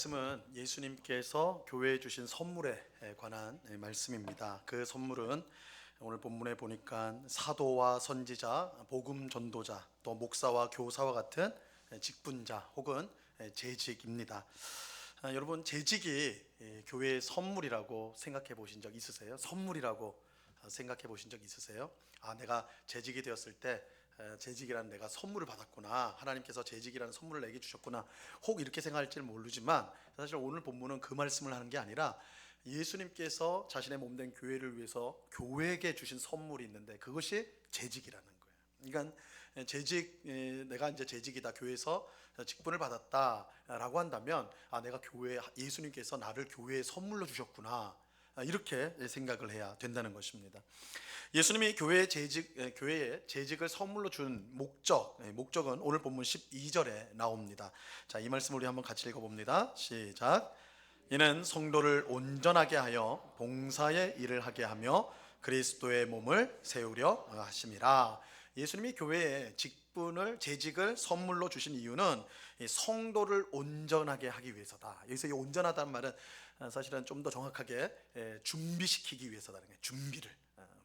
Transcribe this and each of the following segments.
말씀은 예수님께서 교회에 주신 선물에 관한 말씀입니다. 그 선물은 오늘 본문에 보니까 사도와 선지자, 복음 전도자, 또 목사와 교사와 같은 직분자 혹은 재직입니다. 여러분, 재직이 교회의 선물이라고 생각해 보신 적 있으세요? 선물이라고 생각해 보신 적 있으세요? 내가 재직이 되었을 때 재직이라는 내가 선물을 받았구나, 하나님께서 재직이라는 선물을 내게 주셨구나, 혹 이렇게 생각할지는 모르지만 사실 오늘 본문은 그 말씀을 하는 게 아니라 예수님께서 자신의 몸된 교회를 위해서 교회에게 주신 선물이 있는데 그것이 재직이라는 거예요. 그러니까 재직, 내가 이제 재직이다, 교회에서 직분을 받았다라고 한다면 내가 교회, 예수님께서 나를 교회에 선물로 주셨구나, 이렇게 생각을 해야 된다는 것입니다. 예수님이 교회의 재직을 선물로 준 목적은 오늘 본문 12절에 나옵니다. 자, 이 말씀 우리 한번 같이 읽어봅니다. 시작. 이는 성도를 온전하게 하여 봉사의 일을 하게 하며 그리스도의 몸을 세우려 하심이라. 예수님이 교회에 재직을 선물로 주신 이유는 이 성도를 온전하게 하기 위해서다. 여기서 이 온전하다는 말은 사실은 좀 더 정확하게 준비시키기 위해서다는 거예요. 준비를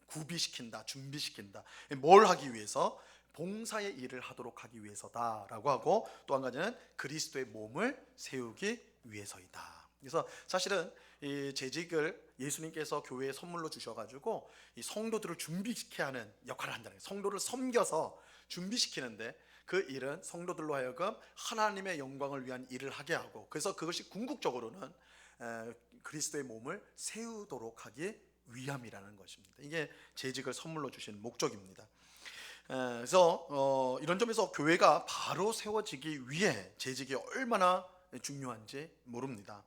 구비시킨다, 준비시킨다. 뭘 하기 위해서? 봉사의 일을 하도록 하기 위해서다라고 하고, 또 한 가지는 그리스도의 몸을 세우기 위해서이다. 그래서 사실은 이 재직을 예수님께서 교회에 선물로 주셔가지고 이 성도들을 준비시켜야 하는 역할을 한다는 거예요. 성도를 섬겨서 준비시키는데 그 일은 성도들로 하여금 하나님의 영광을 위한 일을 하게 하고, 그래서 그것이 궁극적으로는 그리스도의 몸을 세우도록 하기 위함이라는 것입니다. 이게 재직을 선물로 주신 목적입니다. 그래서 이런 점에서 교회가 바로 세워지기 위해 재직이 얼마나 중요한지 모릅니다.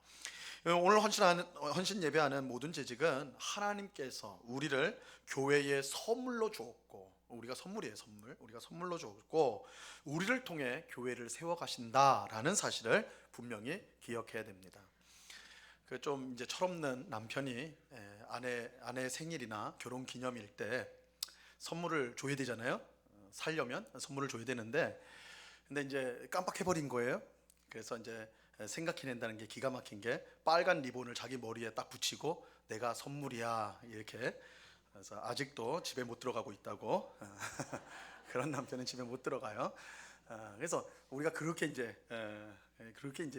오늘 헌신 예배하는 모든 재직은 하나님께서 우리를 교회에 선물로 주었고, 우리가 선물이에요. 우리가 선물로 주었고 우리를 통해 교회를 세워가신다라는 사실을 분명히 기억해야 됩니다. 그 좀 이제 철없는 남편이 아내 생일이나 결혼 기념일 때 선물을 줘야 되잖아요. 살려면 선물을 줘야 되는데, 근데 이제 깜빡해버린 거예요. 그래서 이제 생각해낸다는 게 기가 막힌 게, 빨간 리본을 자기 머리에 딱 붙이고 내가 선물이야 이렇게. 그래서 아직도 집에 못 들어가고 있다고. 그런 남편은 집에 못 들어가요. 그래서 우리가 그렇게 이제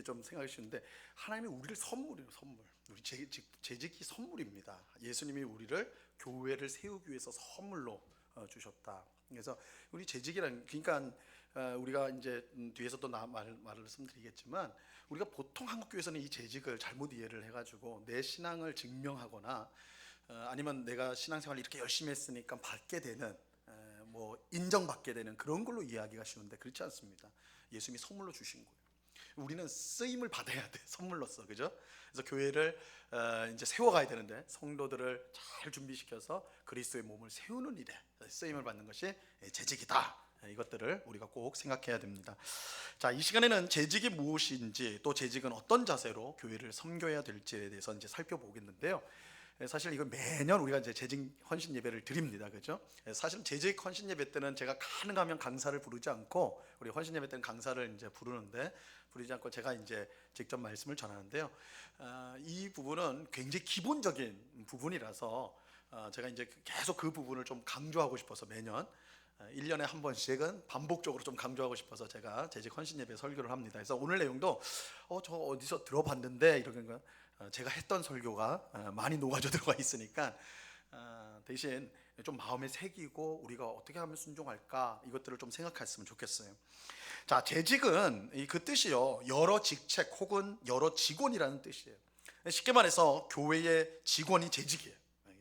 좀 생각할 수 있는데, 하나님이 우리를 선물이에요. 선물. 우리 재직이 선물입니다. 예수님이 우리를 교회를 세우기 위해서 선물로 주셨다. 그래서 우리 재직이란, 그러니까 우리가 이제 뒤에서 또 말씀드리겠지만, 우리가 보통 한국교회에서는 이 재직을 잘못 이해를 해가지고 내 신앙을 증명하거나 아니면 내가 신앙생활을 이렇게 열심히 했으니까 받게 되는, 인정받게 되는 그런 걸로 이해하기가 쉬운데 그렇지 않습니다. 예수님이 선물로 주신 거예요. 우리는 쓰임을 받아야 돼, 선물로서. 그죠? 그래서 교회를 이제 세워가야 되는데 성도들을 잘 준비시켜서 그리스도의 몸을 세우는 일에 쓰임을 받는 것이 재직이다. 이것들을 우리가 꼭 생각해야 됩니다. 자, 이 시간에는 재직이 무엇인지, 또 재직은 어떤 자세로 교회를 섬겨야 될지에 대해서 이제 살펴보겠는데요. 사실 이거 매년 우리가 이제 재직 헌신 예배를 드립니다. 그죠? 사실 재직 헌신 예배 때는 제가 가능하면 강사를 부르지 않고, 우리 헌신 예배 때는 강사를 이제 부르지 않고 제가 이제 직접 말씀을 전하는데요. 이 부분은 굉장히 기본적인 부분이라서 제가 이제 계속 그 부분을 좀 강조하고 싶어서 매년 1년에 한 번씩은 반복적으로 좀 강조하고 싶어서 제가 재직 헌신 예배 설교를 합니다. 그래서 오늘 내용도 저 어디서 들어봤는데, 이런 거 제가 했던 설교가 많이 녹아져 들어가 있으니까 대신 좀 마음에 새기고 우리가 어떻게 하면 순종할까, 이것들을 좀 생각했으면 좋겠어요. 자, 재직은 그 뜻이요, 여러 직책 혹은 여러 직원이라는 뜻이에요. 쉽게 말해서 교회의 직원이 재직이에요.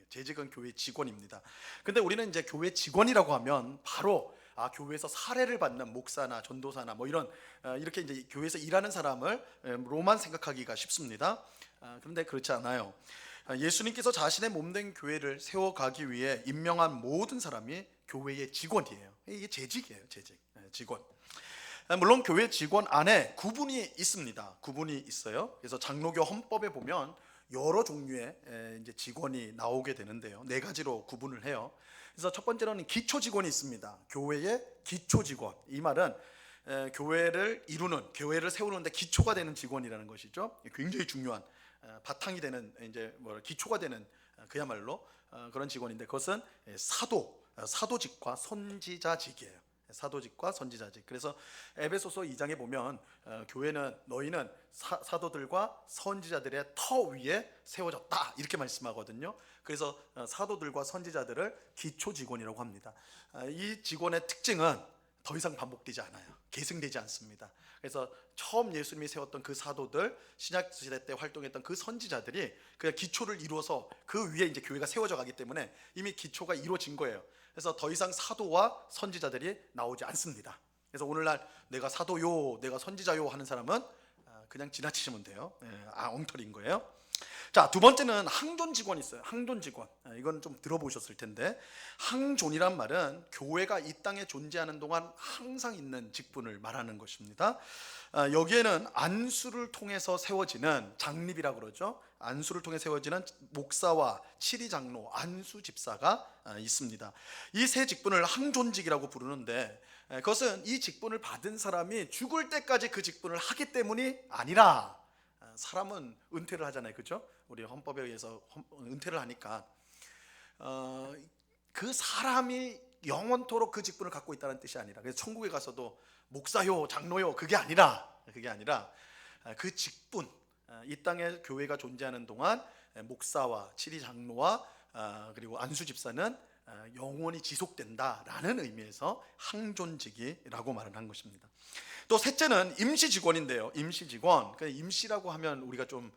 재직은 교회 직원입니다. 근데 우리는 이제 교회 직원이라고 하면 바로 교회에서 사례를 받는 목사나 전도사나 이런 이렇게 이제 교회에서 일하는 사람을로만 생각하기가 쉽습니다. 그런데 그렇지 않아요. 예수님께서 자신의 몸된 교회를 세워가기 위해 임명한 모든 사람이 교회의 직원이에요. 이게 재직이에요. 직원. 물론 교회 직원 안에 구분이 있습니다. 구분이 있어요. 그래서 장로교 헌법에 보면 여러 종류의 이제 직원이 나오게 되는데요. 4가지로 구분을 해요. 그래서 첫 번째로는 기초 직원이 있습니다. 교회의 기초 직원. 이 말은 교회를 이루는, 교회를 세우는데 기초가 되는 직원이라는 것이죠. 굉장히 중요한 바탕이 되는, 이제 뭐 기초가 되는 그야말로 그런 직원인데, 그것은 사도직과 선지자직이에요. 사도직과 선지자직. 그래서 에베소서 2장에 보면 교회는, 너희는 사도들과 선지자들의 터 위에 세워졌다, 이렇게 말씀하거든요. 그래서 사도들과 선지자들을 기초 직원이라고 합니다. 이 직원의 특징은 더 이상 반복되지 않아요. 계승되지 않습니다. 그래서 처음 예수님이 세웠던 그 사도들, 신약 시대 때 활동했던 그 선지자들이 그냥 기초를 이루어서 그 위에 이제 교회가 세워져 가기 때문에 이미 기초가 이루어진 거예요. 그래서 더 이상 사도와 선지자들이 나오지 않습니다. 그래서 오늘날 내가 사도요, 내가 선지자요 하는 사람은 그냥 지나치시면 돼요. 엉터리인 거예요. 자, 두 번째는 항존 직원이 있어요. 항존 직원. 이건 좀 들어보셨을 텐데, 항존이란 말은 교회가 이 땅에 존재하는 동안 항상 있는 직분을 말하는 것입니다. 여기에는 안수를 통해서 세워지는, 장립이라고 그러죠. 안수를 통해 세워지는 목사와 치리장로, 안수집사가 있습니다. 이 세 직분을 항존직이라고 부르는데, 그것은 이 직분을 받은 사람이 죽을 때까지 그 직분을 하기 때문이 아니라, 사람은 은퇴를 하잖아요, 그렇죠? 우리 헌법에 의해서 은퇴를 하니까 그 사람이 영원토록 그 직분을 갖고 있다는 뜻이 아니라, 그래서 천국에 가서도 목사요, 장로요, 그게 아니라 그 직분, 이 땅에 교회가 존재하는 동안 목사와 치리 장로와 그리고 안수 집사는 영원히 지속된다라는 의미에서 항존직이라고 말을 한 것입니다. 또 셋째는 임시 직원인데요. 임시 직원. 임시라고 하면 우리가 좀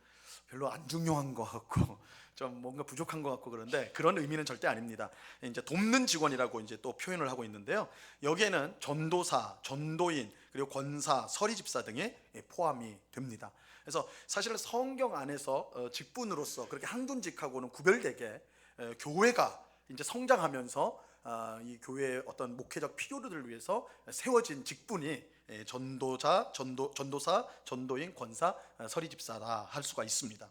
별로 안 중요한 것 같고 좀 뭔가 부족한 것 같고 그런데, 그런 의미는 절대 아닙니다. 이제 돕는 직원이라고 이제 또 표현을 하고 있는데요. 여기에는 전도사, 전도인, 그리고 권사, 서리집사 등이 포함이 됩니다. 그래서 사실은 성경 안에서 직분으로서 그렇게 항존직하고는 구별되게 교회가 이제 성장하면서 이 교회의 어떤 목회적 필요들을 위해서 세워진 직분이 전도사, 전도인, 권사, 서리집사라 할 수가 있습니다.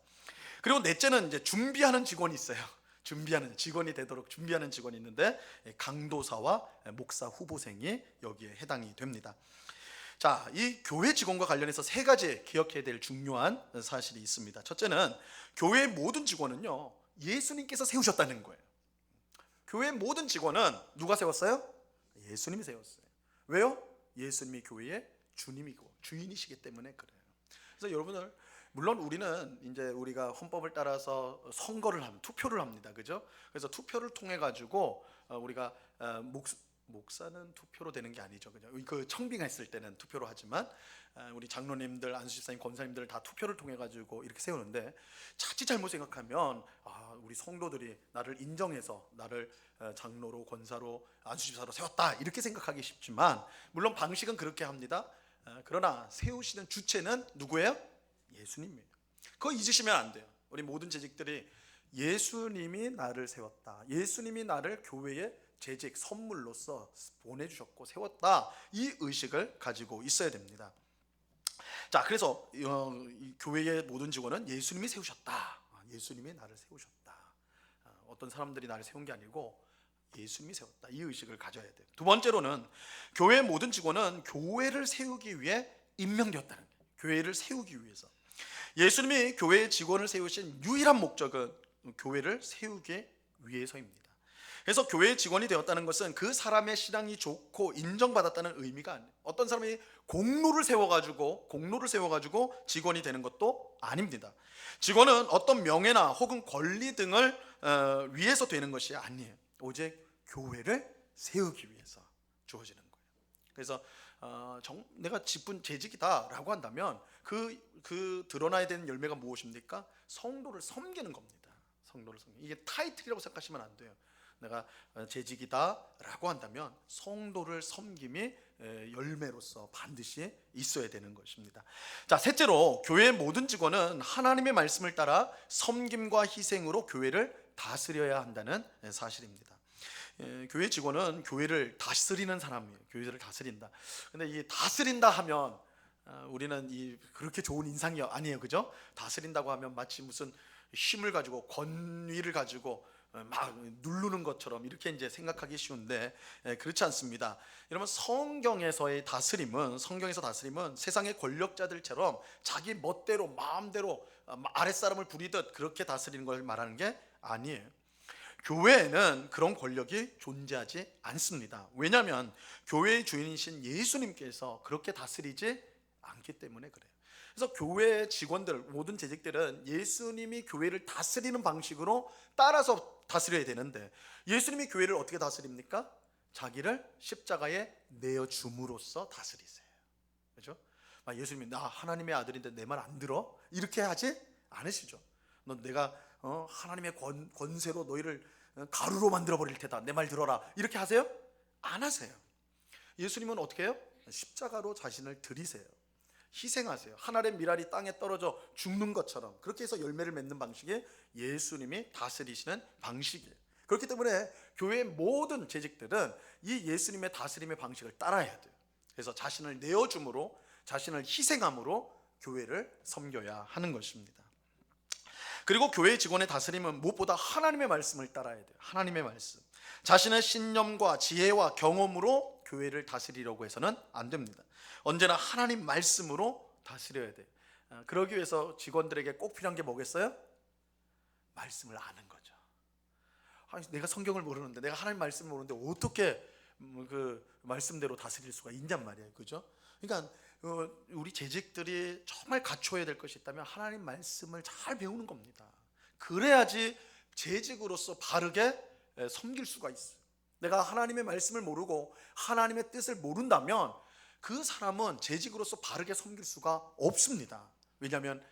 그리고 넷째는 이제 준비하는 직원이 있어요. 준비하는 직원이 되도록 준비하는 직원이 있는데, 강도사와 목사 후보생이 여기에 해당이 됩니다. 자, 이 교회 직원과 관련해서 세 가지 기억해야 될 중요한 사실이 있습니다. 첫째는 교회의 모든 직원은요, 예수님께서 세우셨다는 거예요. 교회의 모든 직원은 누가 세웠어요? 예수님이 세웠어요. 왜요? 예수님이 교회의 주님이고 주인이시기 때문에 그래요. 그래서 여러분들, 물론 우리는 이제 우리가 헌법을 따라서 선거를 합니다. 투표를 합니다. 그죠? 그래서 투표를 통해 가지고 우리가 목사는 투표로 되는 게 아니죠. 그죠? 그 청빙했을 때는 투표로 하지만 우리 장로님들, 안수집사님, 권사님들 다 투표를 통해 가지고 이렇게 세우는데, 자칫 잘못 생각하면 우리 성도들이 나를 인정해서 나를 장로로, 권사로, 안수집사로 세웠다, 이렇게 생각하기 쉽지만, 물론 방식은 그렇게 합니다. 그러나 세우시는 주체는 누구예요? 예수님이에요. 그거 잊으시면 안 돼요. 우리 모든 재직들이 예수님이 나를 세웠다, 예수님이 나를 교회의 재직 선물로서 보내주셨고 세웠다, 이 의식을 가지고 있어야 됩니다. 자, 그래서 이 교회의 모든 직원은 예수님이 세우셨다, 예수님이 나를 세우셨다, 어떤 사람들이 나를 세운 게 아니고 예수님이 세웠다, 이 의식을 가져야 돼요. 두 번째로는 교회의 모든 직원은 교회를 세우기 위해 임명되었다는 거예요. 교회를 세우기 위해서. 예수님이 교회의 직원을 세우신 유일한 목적은 교회를 세우기 위해서입니다. 그래서 교회의 직원이 되었다는 것은 그 사람의 신앙이 좋고 인정받았다는 의미가 아니에요. 어떤 사람이 공로를 세워가지고 직원이 되는 것도 아닙니다. 직원은 어떤 명예나 혹은 권리 등을 위해서 되는 것이 아니에요. 오직 교회를 세우기 위해서 주어지는 거예요. 그래서 내가 직분 재직이다라고 한다면 그 드러나야 되는 열매가 무엇입니까? 성도를 섬기는 겁니다. 성도를 섬기는. 이게 타이틀이라고 생각하시면 안 돼요. 내가 재직이다라고 한다면 성도를 섬김이 열매로서 반드시 있어야 되는 것입니다. 자, 셋째로 교회의 모든 직원은 하나님의 말씀을 따라 섬김과 희생으로 교회를 다스려야 한다는 사실입니다. 교회 직원은 교회를 다스리는 사람이에요. 교회를 다스린다. 근데 이 다스린다 하면 우리는 그렇게 좋은 인상이 아니에요, 그죠? 다스린다고 하면 마치 무슨 힘을 가지고 권위를 가지고 막 누르는 것처럼 이렇게 이제 생각하기 쉬운데 그렇지 않습니다. 여러분, 성경에서 다스림은 세상의 권력자들처럼 자기 멋대로 마음대로 아랫사람을 부리듯 그렇게 다스리는 걸 말하는 게 아니에요. 교회에는 그런 권력이 존재하지 않습니다. 왜냐하면 교회의 주인이신 예수님께서 그렇게 다스리지 않기 때문에 그래요. 그래서 교회 직원들, 모든 재직들은 예수님이 교회를 다스리는 방식으로 따라서 다스려야 되는데, 예수님이 교회를 어떻게 다스립니까? 자기를 십자가에 내어줌으로써 다스리세요. 그렇죠? 예수님이 나 하나님의 아들인데 내 말 안 들어? 이렇게 하지 않으시죠. 너 내가 하나님의 권세로 너희를 가루로 만들어 버릴 테다, 내 말 들어라, 이렇게 하세요? 안 하세요. 예수님은 어떻게 해요? 십자가로 자신을 드리세요. 희생하세요. 하늘의 미랄이 땅에 떨어져 죽는 것처럼 그렇게 해서 열매를 맺는 방식이 예수님이 다스리시는 방식이에요. 그렇기 때문에 교회의 모든 재직들은 이 예수님의 다스림의 방식을 따라야 돼요. 그래서 자신을 내어줌으로, 자신을 희생함으로 교회를 섬겨야 하는 것입니다. 그리고 교회 직원의 다스림은 무엇보다 하나님의 말씀을 따라야 돼요. 하나님의 말씀. 자신의 신념과 지혜와 경험으로 교회를 다스리려고 해서는 안 됩니다. 언제나 하나님 말씀으로 다스려야 돼요. 그러기 위해서 직원들에게 꼭 필요한 게 뭐겠어요? 말씀을 아는 거죠. 내가 성경을 모르는데, 내가 하나님 말씀을 모르는데 어떻게 그 말씀대로 다스릴 수가 있냔 말이에요. 그죠? 그러니까 우리 재직들이 정말 갖춰야 될 것이 있다면 하나님 말씀을 잘 배우는 겁니다. 그래야지 재직으로서 바르게 섬길 수가 있어요. 내가 하나님의 말씀을 모르고 하나님의 뜻을 모른다면 그 사람은 재직으로서 바르게 섬길 수가 없습니다. 왜냐하면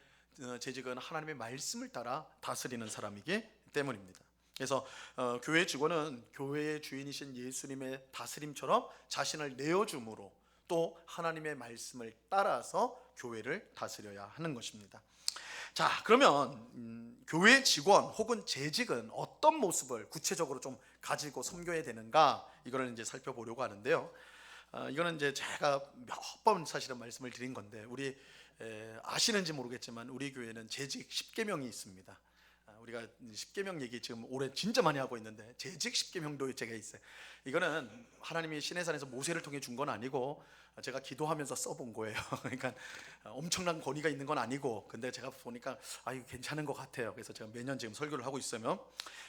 재직은 하나님의 말씀을 따라 다스리는 사람이기 때문입니다. 그래서 교회 직원은 교회의 주인이신 예수님의 다스림처럼 자신을 내어줌으로 또 하나님의 말씀을 따라서 교회를 다스려야 하는 것입니다. 자, 그러면 교회 직원 혹은 재직은 어떤 모습을 구체적으로 좀 가지고 섬겨야 되는가, 이거를 이제 살펴보려고 하는데요. 이거는 이제 제가 몇 번 사실은 말씀을 드린 건데, 우리 아시는지 모르겠지만 우리 교회는 재직 10계명이 있습니다. 우리가 10계명 얘기 지금 올해 진짜 많이 하고 있는데, 재직 10계명도 제가 있어요. 이거는 하나님이 시내산에서 모세를 통해 준 건 아니고 제가 기도하면서 써본 거예요. 그러니까 엄청난 권위가 있는 건 아니고, 근데 제가 보니까 이거 괜찮은 것 같아요. 그래서 제가 매년 지금 설교를 하고 있으면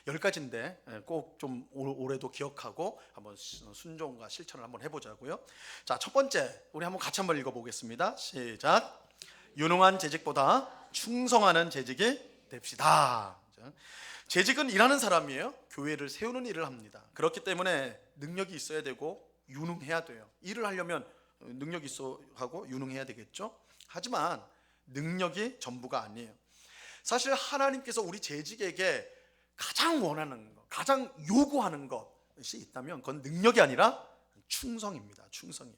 10가지인데 꼭 좀 올해도 기억하고 한번 순종과 실천을 한번 해보자고요. 자, 첫 번째, 우리 한번 같이 한번 읽어보겠습니다. 시작. 유능한 재직보다 충성하는 재직이 됩시다. 재직은 일하는 사람이에요. 교회를 세우는 일을 합니다. 그렇기 때문에 능력이 있어야 되고 유능해야 돼요. 일을 하려면 능력이 있어 하고 유능해야 되겠죠. 하지만 능력이 전부가 아니에요. 사실 하나님께서 우리 재직에게 가장 원하는 것, 가장 요구하는 것이 있다면 그건 능력이 아니라 충성입니다. 충성이에요.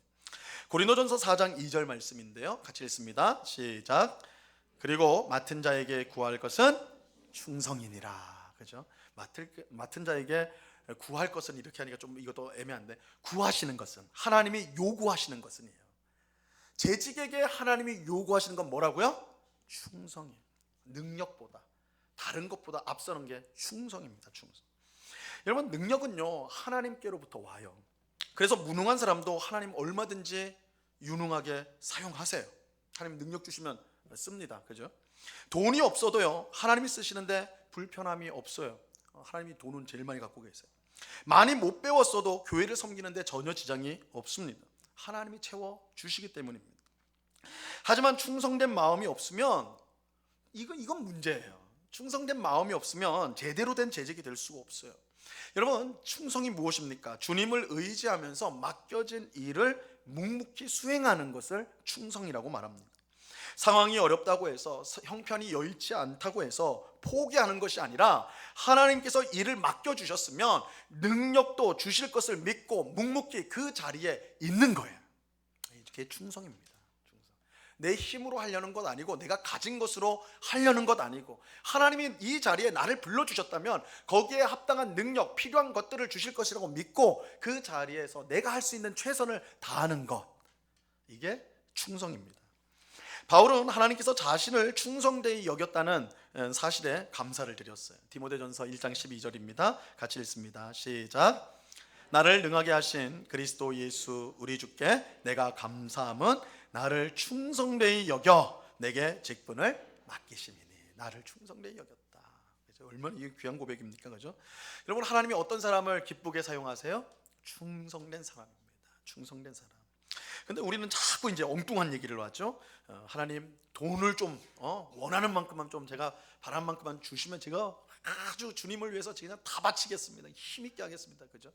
고린도전서 4장 2절 말씀인데요, 같이 읽습니다. 시작. 그리고 맡은 자에게 구할 것은 충성이니라. 그죠? 맡은 자에게 구할 것은, 이렇게 하니까 좀 이것도 애매한데, 구하시는 것은, 하나님이 요구하시는 것은이에요. 재직에게 하나님이 요구하시는 건 뭐라고요? 충성이에요. 능력보다, 다른 것보다 앞서는 게 충성입니다. 충성. 여러분, 능력은요 하나님께로부터 와요. 그래서 무능한 사람도 하나님 얼마든지 유능하게 사용하세요. 하나님 능력 주시면 씁니다. 그죠? 돈이 없어도요 하나님이 쓰시는데 불편함이 없어요. 하나님이 돈은 제일 많이 갖고 계세요. 많이 못 배웠어도 교회를 섬기는데 전혀 지장이 없습니다. 하나님이 채워 주시기 때문입니다. 하지만 충성된 마음이 없으면 이건 문제예요. 충성된 마음이 없으면 제대로 된 재직이 될 수가 없어요. 여러분, 충성이 무엇입니까? 주님을 의지하면서 맡겨진 일을 묵묵히 수행하는 것을 충성이라고 말합니다. 상황이 어렵다고 해서, 형편이 여의치 않다고 해서 포기하는 것이 아니라, 하나님께서 일을 맡겨주셨으면 능력도 주실 것을 믿고 묵묵히 그 자리에 있는 거예요. 이게 충성입니다. 내 힘으로 하려는 것 아니고, 내가 가진 것으로 하려는 것 아니고, 하나님이 이 자리에 나를 불러주셨다면 거기에 합당한 능력, 필요한 것들을 주실 것이라고 믿고 그 자리에서 내가 할 수 있는 최선을 다하는 것, 이게 충성입니다. 바울은 하나님께서 자신을 충성되이 여겼다는 사실에 감사를 드렸어요. 디모데전서 1장 12절입니다. 같이 읽습니다. 시작. 나를 능하게 하신 그리스도 예수 우리 주께 내가 감사함은 나를 충성되이 여겨 내게 직분을 맡기심이니. 나를 충성되이 여겼다. 얼마나 이 귀한 고백입니까, 그죠? 여러분, 하나님이 어떤 사람을 기쁘게 사용하세요? 충성된 사람입니다. 충성된 사람. 근데 우리는 자꾸 이제 엉뚱한 얘기를 하죠. 하나님 돈을 좀 원하는 만큼만 좀 제가 바란 만큼만 주시면 제가 아주 주님을 위해서 그냥 다 바치겠습니다. 힘있게 하겠습니다. 그죠?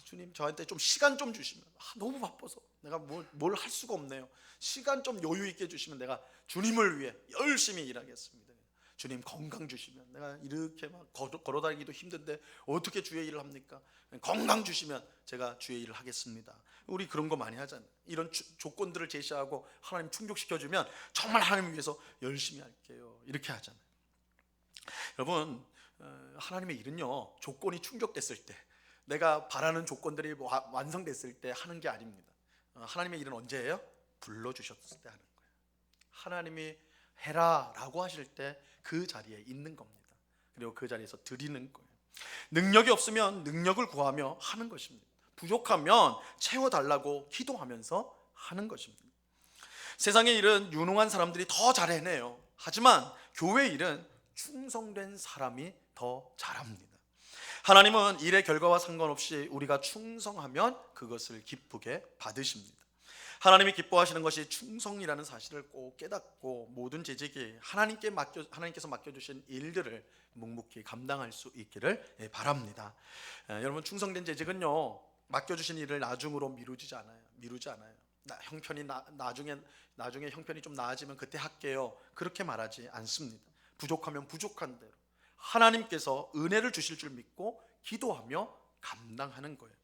주님 저한테 좀 시간 좀 주시면 너무 바빠서 내가 뭘 할 수가 없네요. 시간 좀 여유 있게 주시면 내가 주님을 위해 열심히 일하겠습니다. 주님 건강 주시면 내가 이렇게 막 걸어다니기도 힘든데 어떻게 주의 일을 합니까? 건강 주시면 제가 주의 일을 하겠습니다. 우리 그런 거 많이 하잖아요. 이런 조건들을 제시하고 하나님 충족시켜주면 정말 하나님 위해서 열심히 할게요. 이렇게 하잖아요. 여러분, 하나님의 일은요, 조건이 충족됐을 때, 내가 바라는 조건들이 완성됐을 때 하는 게 아닙니다. 하나님의 일은 언제예요? 불러주셨을 때 하는 거예요. 하나님이 해라 라고 하실 때 그 자리에 있는 겁니다. 그리고 그 자리에서 드리는 거예요. 능력이 없으면 능력을 구하며 하는 것입니다. 부족하면 채워달라고 기도하면서 하는 것입니다. 세상의 일은 유능한 사람들이 더 잘 해내요. 하지만 교회 일은 충성된 사람이 더 잘합니다. 하나님은 일의 결과와 상관없이 우리가 충성하면 그것을 기쁘게 받으십니다. 하나님이 기뻐하시는 것이 충성이라는 사실을 꼭 깨닫고 모든 재직이 하나님께서 맡겨주신 일들을 묵묵히 감당할 수 있기를 바랍니다. 여러분, 충성된 재직은요, 맡겨주신 일을 나중으로 미루지 않아요. 나중에 형편이 좀 나아지면 그때 할게요, 그렇게 말하지 않습니다. 부족하면 부족한 대로 하나님께서 은혜를 주실 줄 믿고 기도하며 감당하는 거예요.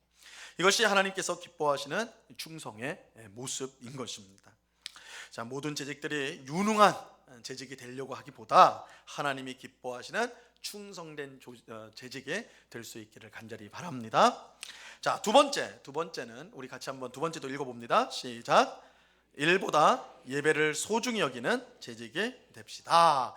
이것이 하나님께서 기뻐하시는 충성의 모습인 것입니다. 자, 모든 재직들이 유능한 재직이 되려고 하기보다 하나님이 기뻐하시는 충성된 재직이 될 수 있기를 간절히 바랍니다. 자, 두 번째는 우리 같이 한번 두 번째도 읽어봅니다. 시작. 일보다 예배를 소중히 여기는 재직이 됩시다.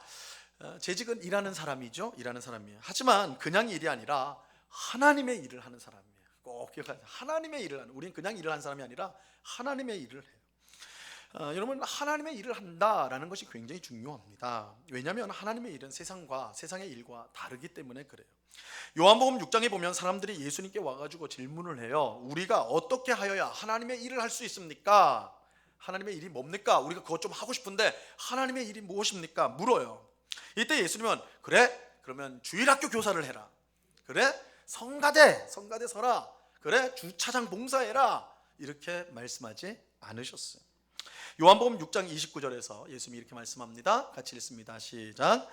재직은 일하는 사람이죠. 일하는 사람이에요. 하지만 그냥 일이 아니라 하나님의 일을 하는 사람이에요. 꼭 기억하세요. 하나님의 일을 하는, 우리는 그냥 일을 하는 사람이 아니라 하나님의 일을 해요. 여러분, 하나님의 일을 한다라는 것이 굉장히 중요합니다. 왜냐하면 하나님의 일은 세상의 일과 다르기 때문에 그래요. 요한복음 6장에 보면 사람들이 예수님께 와가지고 질문을 해요. 우리가 어떻게 하여야 하나님의 일을 할 수 있습니까? 하나님의 일이 뭡니까? 우리가 그것 좀 하고 싶은데 하나님의 일이 무엇입니까? 물어요. 이때 예수님은 그래? 그러면 주일학교 교사를 해라. 그래? 성가대 서라. 그래? 주차장 봉사해라. 이렇게 말씀하지 않으셨어요. 요한복음 6장 29절에서 예수님이 이렇게 말씀합니다. 같이 읽습니다. 시작.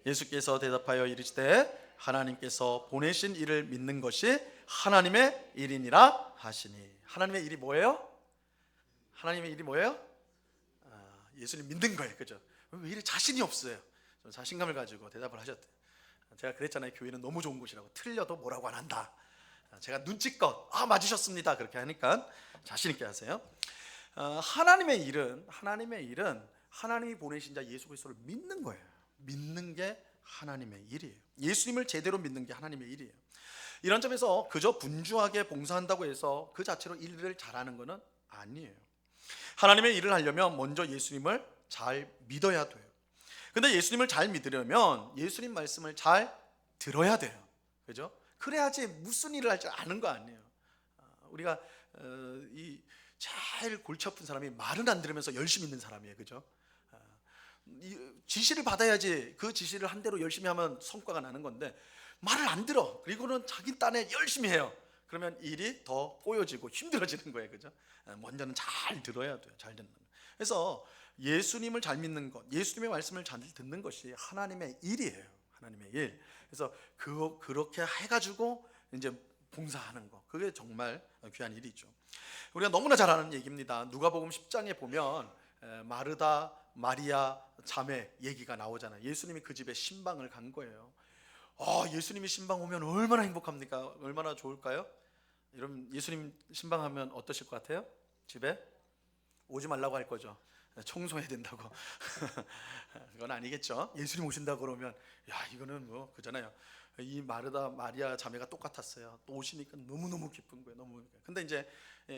예수께서 대답하여 이르시되 하나님께서 보내신 이를 믿는 것이 하나님의 일이니라 하시니. 하나님의 일이 뭐예요? 하나님의 일이 뭐예요? 예수님 믿는 거예요. 그죠? 왜 이렇게 자신이 없어요? 좀 자신감을 가지고 대답을 하셨대요. 제가 그랬잖아요. 교회는 너무 좋은 곳이라고. 틀려도 뭐라고 안 한다. 제가 눈치껏 맞으셨습니다 그렇게 하니까 자신 있게 하세요. 하나님의 일은 하나님이 보내신 자 예수 그리스도를 믿는 거예요. 믿는 게 하나님의 일이에요. 예수님을 제대로 믿는 게 하나님의 일이에요. 이런 점에서 그저 분주하게 봉사한다고 해서 그 자체로 일을 잘하는 것은 아니에요. 하나님의 일을 하려면 먼저 예수님을 잘 믿어야 돼요. 근데 예수님을 잘 믿으려면 예수님 말씀을 잘 들어야 돼요. 그죠? 그래야지 무슨 일을 할지 아는 거 아니에요. 우리가 이 제일 골치 아픈 사람이 말은 안 들으면서 열심히 있는 사람이에요. 그죠? 지시를 받아야지 그 지시를 한 대로 열심히 하면 성과가 나는 건데 말을 안 들어. 그리고는 자기 딴에 열심히 해요. 그러면 일이 더 꼬여지고 힘들어지는 거예요. 그죠? 먼저는 잘 들어야 돼요. 잘 듣는 거. 그래서 예수님을 잘 믿는 것, 예수님의 말씀을 잘 듣는 것이 하나님의 일이에요. 하나님의 일. 그래서 그렇게 해가지고 이제 봉사하는 거, 그게 정말 귀한 일이죠. 우리가 너무나 잘 아는 얘기입니다. 누가복음 10장에 보면 마르다, 마리아 자매 얘기가 나오잖아요. 예수님이 그 집에 신방을 간 거예요. 예수님이 신방 오면 얼마나 행복합니까? 얼마나 좋을까요? 여러분, 예수님 신방하면 어떠실 것 같아요? 집에 오지 말라고 할 거죠. 청소해야 된다고. 그건 아니겠죠. 예수님 오신다 그러면 야 이거는 뭐 그잖아요. 이 마르다 마리아 자매가 똑같았어요. 또 오시니까 너무너무 기쁜 거예요. 너무. 근데 이제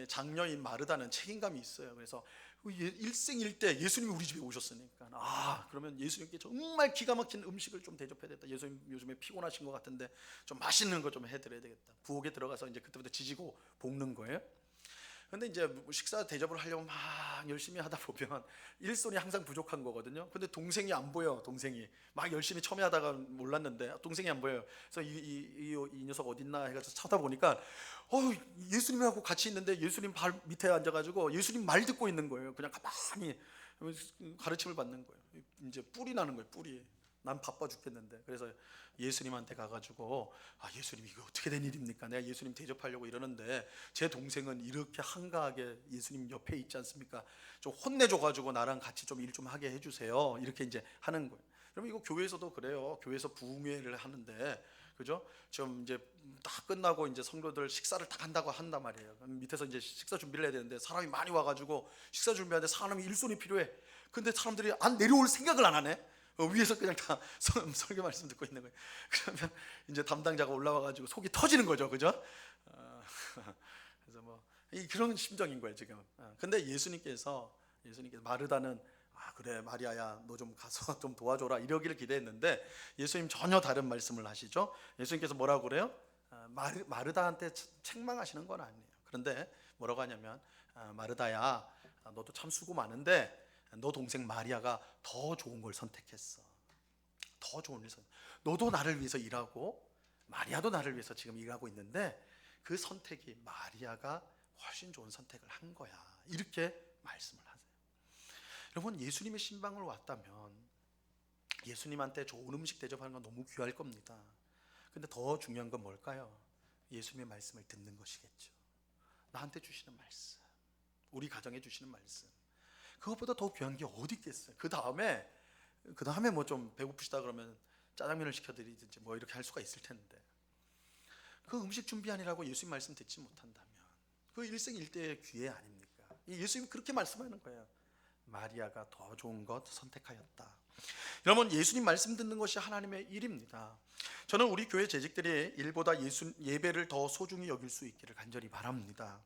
장녀인 마르다는 책임감이 있어요. 그래서 일생일대 예수님이 우리 집에 오셨으니까 그러면 예수님께 정말 기가 막힌 음식을 좀 대접해야 되겠다. 예수님 요즘에 피곤하신 것 같은데 좀 맛있는 거 좀 해드려야 되겠다. 부엌에 들어가서 이제 그때부터 지지고 볶는 거예요. 근데 이제 식사 대접을 하려고 막 열심히 하다 보면 일손이 항상 부족한 거거든요. 근데 동생이 안 보여. 동생이 막 열심히 처음에 하다가 몰랐는데 동생이 안 보여요. 그래서 이 녀석 어딨나 해가지고 쳐다보니까 예수님하고 같이 있는데 예수님 발 밑에 앉아가지고 예수님 말 듣고 있는 거예요. 그냥 가만히 가르침을 받는 거예요. 이제 뿔이 나는 거예요. 뿔이. 난 바빠 죽겠는데. 그래서 예수님한테 가가지고 예수님 이거 어떻게 된 일입니까? 내가 예수님 대접하려고 이러는데 제 동생은 이렇게 한가하게 예수님 옆에 있지 않습니까? 좀 혼내줘가지고 나랑 같이 좀 일 좀 하게 해주세요. 이렇게 이제 하는 거예요. 그럼 이거 교회에서도 그래요. 교회에서 부흥회를 하는데 그죠? 지금 이제 다 끝나고 이제 성도들 식사를 딱 한단 말이에요. 밑에서 이제 식사 준비를 해야 되는데 사람이 많이 와가지고 식사 준비하는데 사람이 일손이 필요해. 근데 사람들이 안 내려올 생각을 안 하네. 위에서 그냥 다 설교 말씀 듣고 있는 거예요. 그러면 이제 담당자가 올라와가지고 속이 터지는 거죠, 그죠? 그래서 뭐 그런 심정인 거예요 지금. 근데 예수님께서 마르다는 그래 마리아야 너 좀 가서 좀 도와줘라 이러기를 기대했는데 예수님 전혀 다른 말씀을 하시죠. 예수님께서 뭐라고 그래요? 마르다한테 책망하시는 건 아니에요. 그런데 뭐라고 하냐면 마르다야 너도 참 수고 많은데 너 동생 마리아가 더 좋은 걸 선택했어. 더 좋은 일 너도 나를 위해서 일하고 마리아도 나를 위해서 지금 일하고 있는데 그 선택이 마리아가 훨씬 좋은 선택을 한 거야. 이렇게 말씀을 하세요. 여러분 예수님의 신방을 왔다면 예수님한테 좋은 음식 대접하는 건 너무 귀할 겁니다. 근데 더 중요한 건 뭘까요? 예수님의 말씀을 듣는 것이겠죠. 나한테 주시는 말씀, 우리 가정에 주시는 말씀, 그것보다 더 귀한 게 어디 있겠어요. 그 다음에 뭐 좀 배고프시다 그러면 짜장면을 시켜드리든지 뭐 이렇게 할 수가 있을 텐데 그 음식 준비하느라고 예수님 말씀 듣지 못한다면 그 일생일대의 기회 아닙니까? 예수님이 그렇게 말씀하는 거예요. 마리아가 더 좋은 것 선택하였다. 여러분 예수님 말씀 듣는 것이 하나님의 일입니다. 저는 우리 교회 재직들이 일보다 예배를 더 소중히 여길 수 있기를 간절히 바랍니다.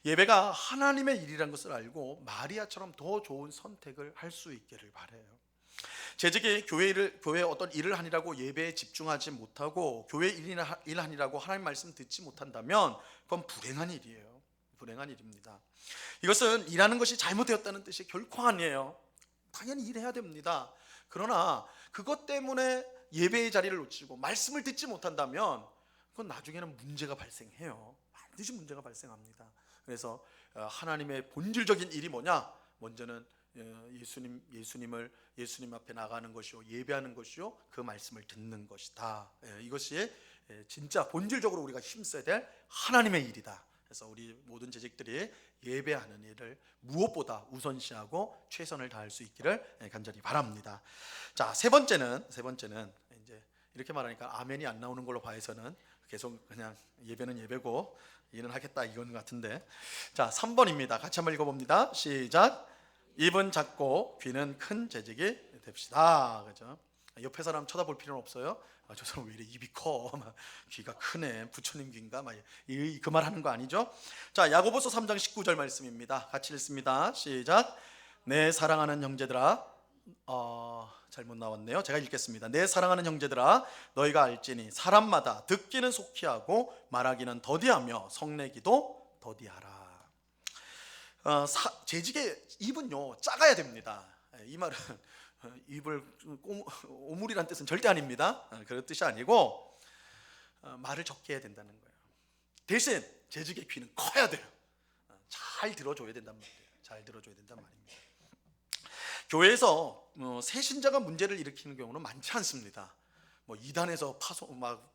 예배가 하나님의 일이라는 것을 알고 마리아처럼 더 좋은 선택을 할 수 있기를 바라요. 재직이 교회 어떤 일을 하느라고 예배에 집중하지 못하고 교회 일 하느라고 하나님 말씀 듣지 못한다면 그건 불행한 일이에요. 불행한 일입니다. 이것은 일하는 것이 잘못되었다는 뜻이 결코 아니에요. 당연히 일해야 됩니다. 그러나 그것 때문에 예배의 자리를 놓치고 말씀을 듣지 못한다면 그건 나중에는 문제가 발생해요. 반드시 문제가 발생합니다. 그래서 하나님의 본질적인 일이 뭐냐? 먼저는 예수님 앞에 나가는 것이요 예배하는 것이요 그 말씀을 듣는 것이다. 이것이 진짜 본질적으로 우리가 힘써야 될 하나님의 일이다. 그래서 우리 모든 재직들이 예배하는 일을 무엇보다 우선시하고 최선을 다할 수 있기를 간절히 바랍니다. 자, 세 번째는 이제 이렇게 말하니까 아멘이 안 나오는 걸로 봐서는 계속 그냥 예배는 예배고 일은 하겠다 이건 같은데, 자 3번입니다. 같이 한번 읽어봅니다. 시작. 입은 작고 귀는 큰 재직이 됩시다. 그죠? 옆에 사람 쳐다볼 필요는 없어요. 저 사람 왜 이래 입이 커? 귀가 크네. 부처님 귀인가? 그 말 하는 거 아니죠? 자, 야고보서 3장 19절 말씀입니다. 같이 읽습니다. 시작. 내 사랑하는 형제들아, 잘못 나왔네요. 제가 읽겠습니다. 내 사랑하는 형제들아, 너희가 알지니 사람마다 듣기는 속히 하고 말하기는 더디하며 성내기도 더디하라. 재직의 입은요 작아야 됩니다. 이 말은 입을 오물이란 뜻은 절대 아닙니다. 그런 뜻이 아니고 말을 적게 해야 된다는 거예요. 대신 재직의 귀는 커야 돼요. 잘 들어줘야 된단 말이에요. 잘 들어줘야 된단 말입니다. 교회에서 새신자가 문제를 일으키는 경우는 많지 않습니다. 이단에서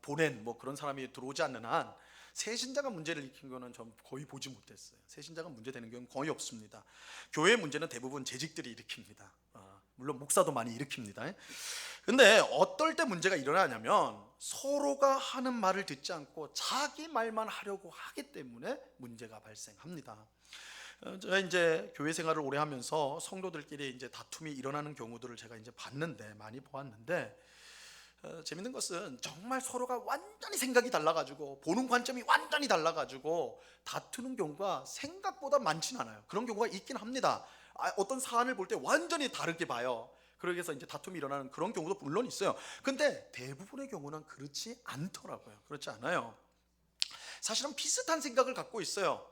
보낸 그런 사람이 들어오지 않는 한 새신자가 문제를 일으킨 거는 전 거의 보지 못했어요. 새신자가 문제되는 경우는 거의 없습니다. 교회의 문제는 대부분 재직들이 일으킵니다. 물론 목사도 많이 일으킵니다. 근데 어떨 때 문제가 일어나냐면 서로가 하는 말을 듣지 않고 자기 말만 하려고 하기 때문에 문제가 발생합니다. 제가 이제 교회 생활을 오래 하면서 성도들끼리 이제 다툼이 일어나는 경우들을 제가 이제 봤는데, 많이 보았는데, 재밌는 것은 정말 서로가 완전히 생각이 달라가지고 보는 관점이 완전히 달라가지고 다투는 경우가 생각보다 많지는 않아요. 그런 경우가 있긴 합니다. 어떤 사안을 볼 때 완전히 다르게 봐요. 그러기 위해서 이제 다툼이 일어나는 그런 경우도 물론 있어요. 근데 대부분의 경우는 그렇지 않더라고요. 그렇지 않아요. 사실은 비슷한 생각을 갖고 있어요.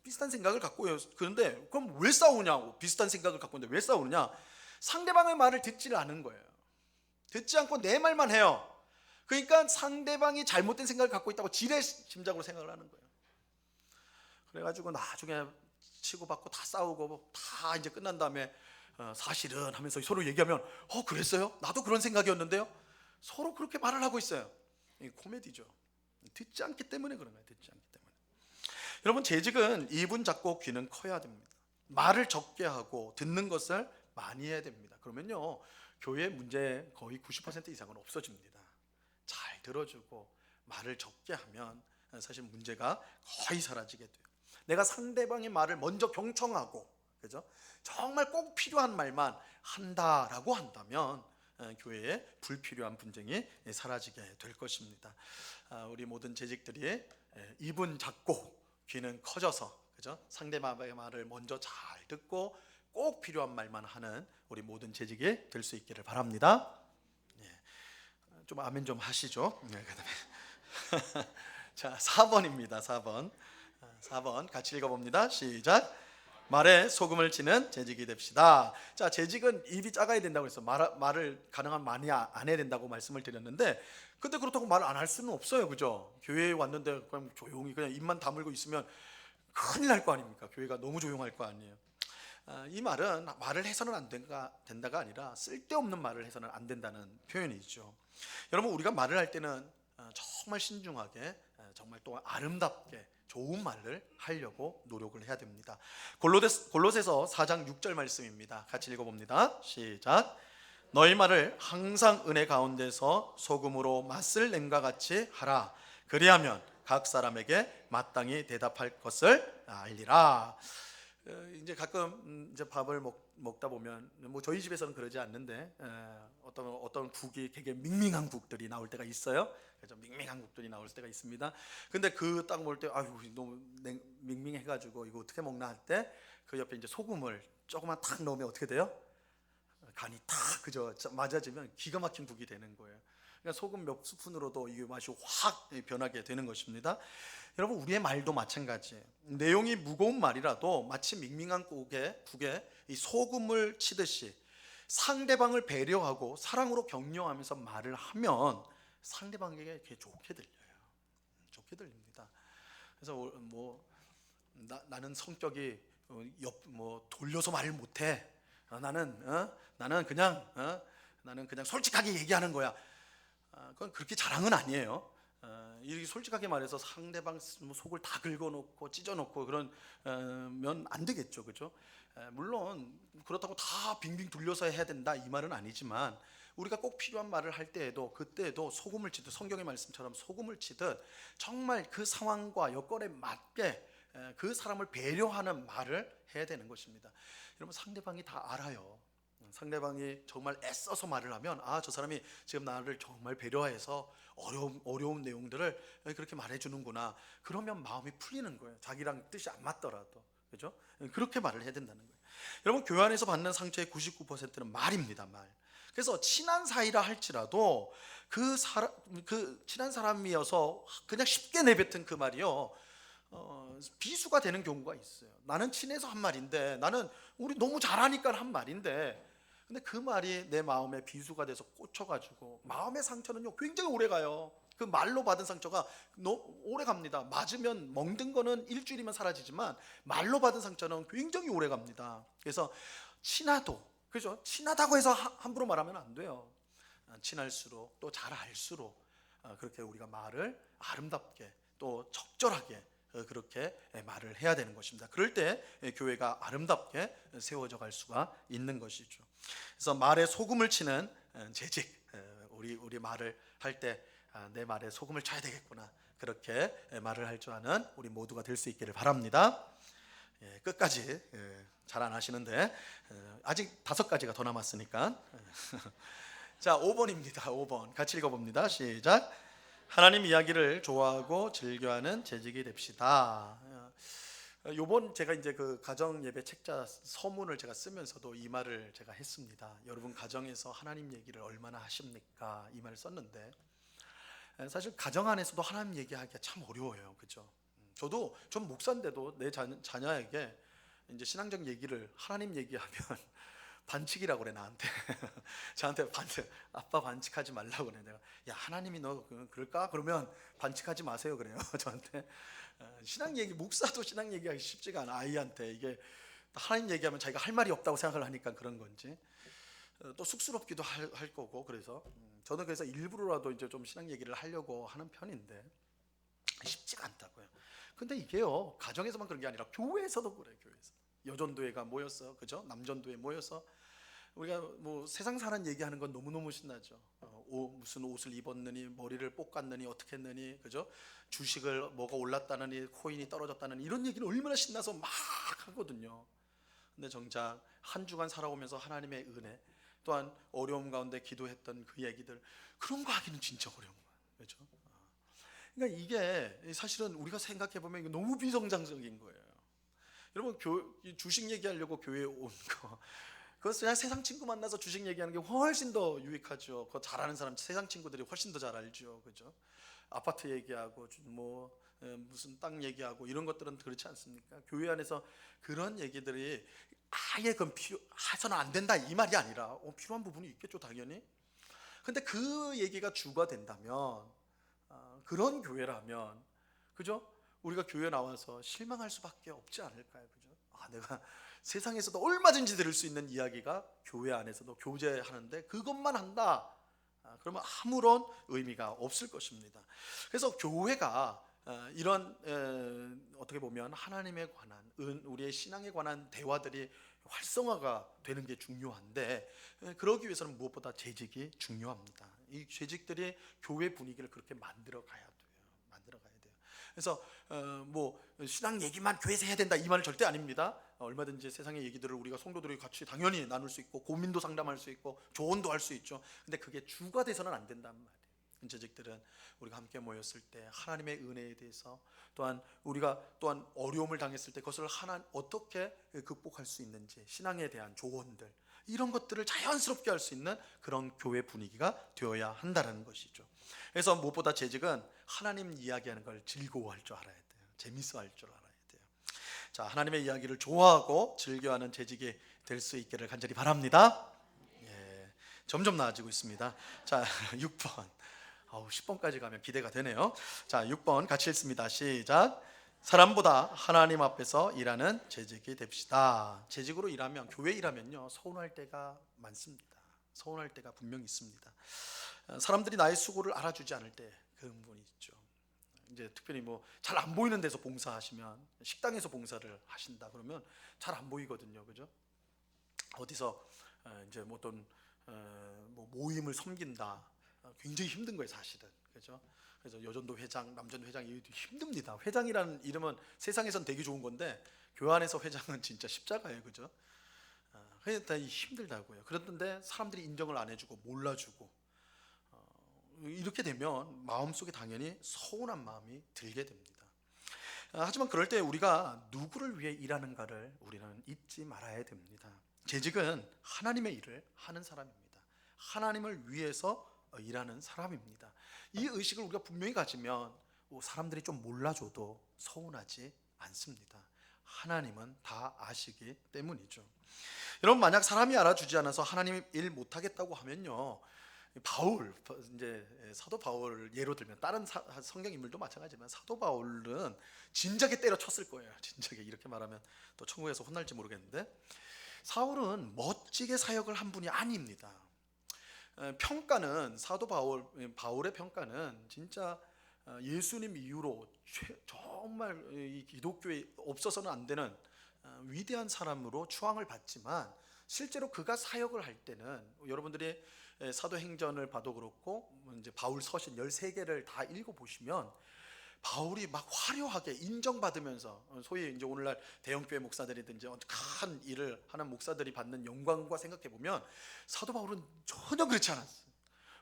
비슷한 생각을 갖고 있어요. 그런데 그럼 왜 싸우냐고. 비슷한 생각을 갖고 있는데 왜 싸우느냐. 상대방의 말을 듣지를 않은 거예요. 듣지 않고 내 말만 해요. 그러니까 상대방이 잘못된 생각을 갖고 있다고 지레 짐작으로 생각을 하는 거예요. 그래가지고 나중에 치고받고 다 싸우고 다 이제 끝난 다음에 사실은 하면서 서로 얘기하면 그랬어요? 나도 그런 생각이었는데요. 서로 그렇게 말을 하고 있어요. 이 코미디죠. 듣지 않기 때문에 그런 거예요. 듣지 않기 때문에. 여러분, 재직은 입은 작고 귀는 커야 됩니다. 말을 적게 하고 듣는 것을 많이 해야 됩니다. 그러면요, 교회 문제 거의 90% 이상은 없어집니다. 잘 들어주고 말을 적게 하면 사실 문제가 거의 사라지게 돼요. 내가 상대방의 말을 먼저 경청하고, 그죠? 정말 꼭 필요한 말만 한다라고 한다면 교회에 불필요한 분쟁이 사라지게 될 것입니다. 우리 모든 재직들이 입은 작고 귀는 커져서, 그죠? 상대방의 말을 먼저 잘 듣고 꼭 필요한 말만 하는 우리 모든 재직이 될 수 있기를 바랍니다. 좀 아멘 좀 하시죠. 그다음에 자, 4번입니다. 4번 같이 읽어봅니다. 시작. 말에 소금을 치는 재직이 됩시다. 자, 재직은 입이 작아야 된다고 해서 말을 가능한 많이 안 해야 된다고 말씀을 드렸는데, 근데 그렇다고 말을 안 할 수는 없어요. 그죠? 교회에 왔는데 그냥 조용히 그냥 입만 다물고 있으면 큰일 날 거 아닙니까? 교회가 너무 조용할 거 아니에요. 이 말은 말을 해서는 안 된다가 아니라 쓸데없는 말을 해서는 안 된다는 표현이죠. 여러분, 우리가 말을 할 때는 정말 신중하게, 정말 또 아름답게 좋은 말을 하려고 노력을 해야 됩니다. 골로새서 4장 6절 말씀입니다. 같이 읽어봅니다. 시작. 너희 말을 항상 은혜 가운데서 소금으로 맛을 낸과 같이 하라. 그리하면 각 사람에게 마땅히 대답할 것을 알리라. 이제 가끔 이제 밥을 먹다 보면, 뭐 저희 집에서는 그러지 않는데 어떤 국이 되게 밍밍한 국들이 나올 때가 있어요. 그래서 밍밍한 국들이 나올 때가 있습니다. 근데 그 딱 먹을 때 아유 너무 밍밍해가지고 이거 어떻게 먹나 할 때 그 옆에 이제 소금을 조금만 탁 넣으면 어떻게 돼요? 간이 탁 그저 맞아지면 기가 막힌 국이 되는 거예요. 그러니까 소금 몇 스푼으로도 이 맛이 확 변하게 되는 것입니다. 여러분, 우리의 말도 마찬가지예요. 내용이 무거운 말이라도 마치 밍밍한 국에 이 소금을 치듯이 상대방을 배려하고 사랑으로 격려하면서 말을 하면 상대방에게 좋게 들려요. 좋게 들립니다. 그래서 나는 성격이 돌려서 말을 못해. 나는 그냥 솔직하게 얘기하는 거야. 그건 그렇게 자랑은 아니에요. 이렇게 솔직하게 말해서 상대방 속을 다 긁어놓고 찢어놓고 그러면 안 되겠죠, 그죠? 물론 그렇다고 다 빙빙 돌려서 해야 된다 이 말은 아니지만, 우리가 꼭 필요한 말을 할 때에도 그때에도 소금을 치듯, 성경의 말씀처럼 소금을 치듯 정말 그 상황과 여건에 맞게 그 사람을 배려하는 말을 해야 되는 것입니다. 여러분, 상대방이 다 알아요. 상대방이 정말 애써서 말을 하면 저 사람이 지금 나를 정말 배려해서 어려운 내용들을 그렇게 말해주는구나. 그러면 마음이 풀리는 거예요. 자기랑 뜻이 안 맞더라도, 그죠? 그렇게 말을 해야 된다는 거예요. 여러분, 교회 안에서 받는 상처의 99%는 말입니다. 말. 그래서 친한 사이라 할지라도 그 친한 사람이어서 그냥 쉽게 내뱉은 그 말이요, 비수가 되는 경우가 있어요. 나는 친해서 한 말인데, 나는 우리 너무 잘하니까 한 말인데, 근데 그 말이 내 마음에 비수가 돼서 꽂혀가지고 마음의 상처는요 굉장히 오래 가요. 그 말로 받은 상처가 오래 갑니다. 맞으면 멍든 거는 일주일이면 사라지지만 말로 받은 상처는 굉장히 오래 갑니다. 그래서 그죠? 친하다고 해서 함부로 말하면 안 돼요. 친할수록 또 잘 알수록 그렇게 우리가 말을 아름답게 또 적절하게 그렇게 말을 해야 되는 것입니다. 그럴 때 교회가 아름답게 세워져 갈 수가 있는 것이죠. 그래서 말에 소금을 치는 재직, 우리 말을 할 때 내 말에 소금을 쳐야 되겠구나, 그렇게 말을 할 줄 아는 우리 모두가 될 수 있기를 바랍니다. 끝까지 잘 안 하시는데 아직 5가지가 더 남았으니까. 자, 5번입니다. 5번 같이 읽어봅니다. 시작. 하나님 이야기를 좋아하고 즐겨하는 재직이 됩시다. 요번 제가 이제 그 가정 예배 책자 서문을 제가 쓰면서도 이 말을 제가 했습니다. 여러분 가정에서 하나님 얘기를 얼마나 하십니까? 이 말을 썼는데 사실 가정 안에서도 하나님 얘기하기가 참 어려워요. 그죠? 저도 전 목사인데도 내 자녀에게 이제 신앙적 얘기를 하나님 얘기하면 반칙이라고 그래 나한테. 저한테 아빠 반칙하지 말라고 그래. 내가 야 하나님이 너 그럴까? 그러면 반칙하지 마세요 그래요. 저한테. 신앙 얘기, 목사도 신앙 얘기하기 쉽지가 않아. 아이한테 이게 하나님 얘기하면 자기가 할 말이 없다고 생각을 하니까 그런 건지 또 쑥스럽기도 할 거고. 그래서 저는 그래서 일부러라도 이제 좀 신앙 얘기를 하려고 하는 편인데 쉽지가 않다고요. 근데 이게요 가정에서만 그런 게 아니라 교회에서도 그래. 교회에서 여전도회가 모여서, 그죠? 남전도회 모여서 우리가 뭐 세상 사는 얘기하는 건 너무너무 신나죠. 무슨 옷을 입었느니, 머리를 볶았느니, 어떻게 했느니, 그죠? 주식을 뭐가 올랐다느니, 코인이 떨어졌다느니, 이런 얘기는 얼마나 신나서 막 하거든요. 근데 정작 한 주간 살아오면서 하나님의 은혜, 또한 어려움 가운데 기도했던 그 얘기들, 그런 거 하기는 진짜 어려운 거예요. 그죠? 그러니까 이게 사실은 우리가 생각해 보면 이게 너무 비정상적인 거예요. 여러분 주식 얘기하려고 교회에 온 거, 그것은 그냥 세상 친구 만나서 주식 얘기하는 게 훨씬 더 유익하죠. 그거 잘하는 사람, 세상 친구들이 훨씬 더 잘 알죠. 그죠? 아파트 얘기하고 뭐 무슨 땅 얘기하고 이런 것들은 그렇지 않습니까? 교회 안에서 그런 얘기들이 아예 그건 해서는 안 된다 이 말이 아니라 필요한 부분이 있겠죠, 당연히. 근데 그 얘기가 주가 된다면 그런 교회라면, 그죠? 우리가 교회 나와서 실망할 수밖에 없지 않을까요? 그죠? 내가 세상에서도 얼마든지 들을 수 있는 이야기가 교회 안에서도 교제하는데 그것만 한다. 그러면 아무런 의미가 없을 것입니다. 그래서 교회가 이런 어떻게 보면 하나님에 관한 우리의 신앙에 관한 대화들이 활성화가 되는 게 중요한데 그러기 위해서는 무엇보다 재직이 중요합니다. 이 재직들이 교회 분위기를 그렇게 만들어 가야 돼요. 그래서 뭐 신앙 얘기만 교회에서 해야 된다 이 말은 절대 아닙니다. 얼마든지 세상의 얘기들을 우리가 성도들이 같이 당연히 나눌 수 있고 고민도 상담할 수 있고 조언도 할 수 있죠. 근데 그게 주가 돼서는 안 된단 말이에요. 재직들은 우리가 함께 모였을 때 하나님의 은혜에 대해서, 또한 우리가 또한 어려움을 당했을 때 그것을 어떻게 극복할 수 있는지, 신앙에 대한 조언들, 이런 것들을 자연스럽게 할 수 있는 그런 교회 분위기가 되어야 한다는 것이죠. 그래서 무엇보다 재직은 하나님 이야기하는 걸 즐거워할 줄 알아야 돼요. 재밌어 할 줄 알아야 돼요. 자, 하나님의 이야기를 좋아하고 즐겨하는 재직이 될 수 있기를 간절히 바랍니다. 점점 나아지고 있습니다. 자, 6번. 10번까지 가면 기대가 되네요. 자, 6번 같이 읽습니다. 시작. 사람보다 하나님 앞에서 일하는 재직이 됩시다. 재직으로 일하면, 교회 일하면요 서운할 때가 많습니다. 서운할 때가 분명히 있습니다. 사람들이 나의 수고를 알아주지 않을 때 그런 부분이 있죠. 이제 특별히 뭐 잘 안 보이는 데서 봉사하시면, 식당에서 봉사를 하신다 그러면 잘 안 보이거든요. 그죠? 어디서 이제 뭐 어떤 뭐 모임을 섬긴다, 굉장히 힘든 거예요, 사실은. 그죠? 그래서 여전도 회장, 남전도 회장, 이것도 힘듭니다. 회장이라는 이름은 세상에선 되게 좋은 건데 교회 안에서 회장은 진짜 십자가예요. 그죠? 그러니까 힘들다고요. 그런데 사람들이 인정을 안 해주고 몰라주고 이렇게 되면 마음속에 당연히 서운한 마음이 들게 됩니다. 하지만 그럴 때 우리가 누구를 위해 일하는가를 우리는 잊지 말아야 됩니다. 재직은 하나님의 일을 하는 사람입니다. 하나님을 위해서 일하는 사람입니다. 이 의식을 우리가 분명히 가지면 사람들이 좀 몰라줘도 서운하지 않습니다. 하나님은 다 아시기 때문이죠. 여러분, 만약 사람이 알아주지 않아서 하나님 일 못하겠다고 하면요, 이제 사도 바울을 예로 들면, 다른 성경 인물도 마찬가지지만 사도 바울은 진작에 때려쳤을 거예요. 진작에. 이렇게 말하면 또 천국에서 혼날지 모르겠는데, 사울은 멋지게 사역을 한 분이 아닙니다. 평가는 사도 바울의 평가는 진짜 예수님 이후로 정말 이 기독교에 없어서는 안 되는 위대한 사람으로 추앙을 받지만, 실제로 그가 사역을 할 때는 여러분들이 사도행전을 봐도 그렇고 이제 바울 서신 13개를 다 읽어보시면 바울이 막 화려하게 인정받으면서, 소위 이제 오늘날 대형교회 목사들이든지 큰 일을 하는 목사들이 받는 영광과 생각해 보면 사도 바울은 전혀 그렇지 않았어요.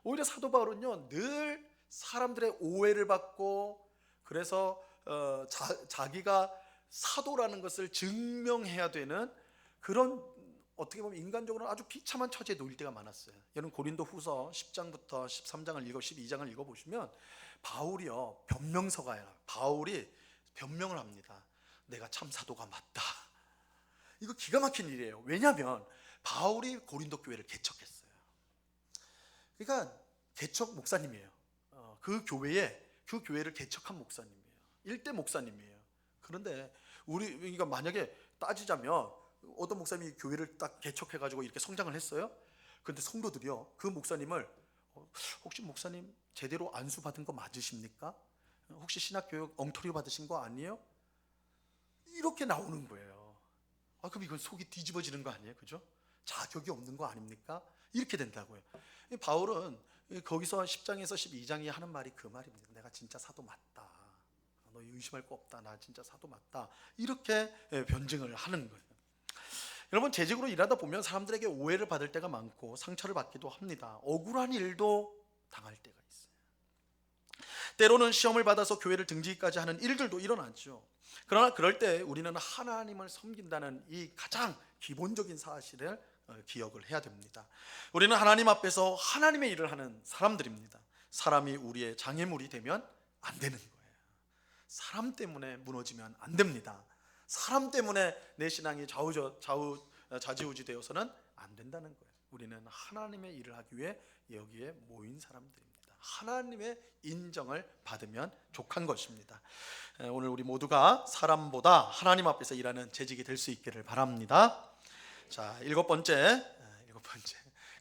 오히려 사도 바울은요 늘 사람들의 오해를 받고, 그래서 자기가 사도라는 것을 증명해야 되는 그런, 어떻게 보면 인간적으로 아주 비참한 처지에 놓일 때가 많았어요. 여러분 고린도 후서 10장부터 13장을 읽어 12장을 읽어보시면 바울이요 변명서가요. 바울이 변명을 합니다. 내가 참 사도가 맞다. 이거 기가 막힌 일이에요. 왜냐하면 바울이 고린도 교회를 개척했어요. 그러니까 개척 목사님이에요. 그 교회를 개척한 목사님이에요. 일대 목사님이에요. 그런데 그러니까 만약에 따지자면 어떤 목사님이 교회를 딱 개척해가지고 이렇게 성장을 했어요. 그런데 성도들이요 그 목사님을 혹시 목사님 제대로 안수 받은 거 맞으십니까? 혹시 신학교육 엉터리 받으신 거 아니에요? 이렇게 나오는 거예요. 그럼 이건 속이 뒤집어지는 거 아니에요? 그죠? 자격이 없는 거 아닙니까? 이렇게 된다고요. 바울은 거기서 10장에서 12장이 하는 말이 그 말입니다. 내가 진짜 사도 맞다. 너 의심할 거 없다. 나 진짜 사도 맞다. 이렇게 변증을 하는 거예요. 여러분 재직으로 일하다 보면 사람들에게 오해를 받을 때가 많고 상처를 받기도 합니다. 억울한 일도 당할 때가 있어요. 때로는 시험을 받아서 교회를 등지기까지 하는 일들도 일어나죠. 그러나 그럴 때 우리는 하나님을 섬긴다는 이 가장 기본적인 사실을 기억을 해야 됩니다. 우리는 하나님 앞에서 하나님의 일을 하는 사람들입니다. 사람이 우리의 장애물이 되면 안 되는 거예요. 사람 때문에 무너지면 안 됩니다. 사람 때문에 내 신앙이 좌지우지 되어서는 안 된다는 거예요. 우리는 하나님의 일을 하기 위해 여기에 모인 사람들입니다. 하나님의 인정을 받으면 족한 것입니다. 오늘 우리 모두가 사람보다 하나님 앞에서 일하는 재직이 될 수 있기를 바랍니다. 자, 일곱 번째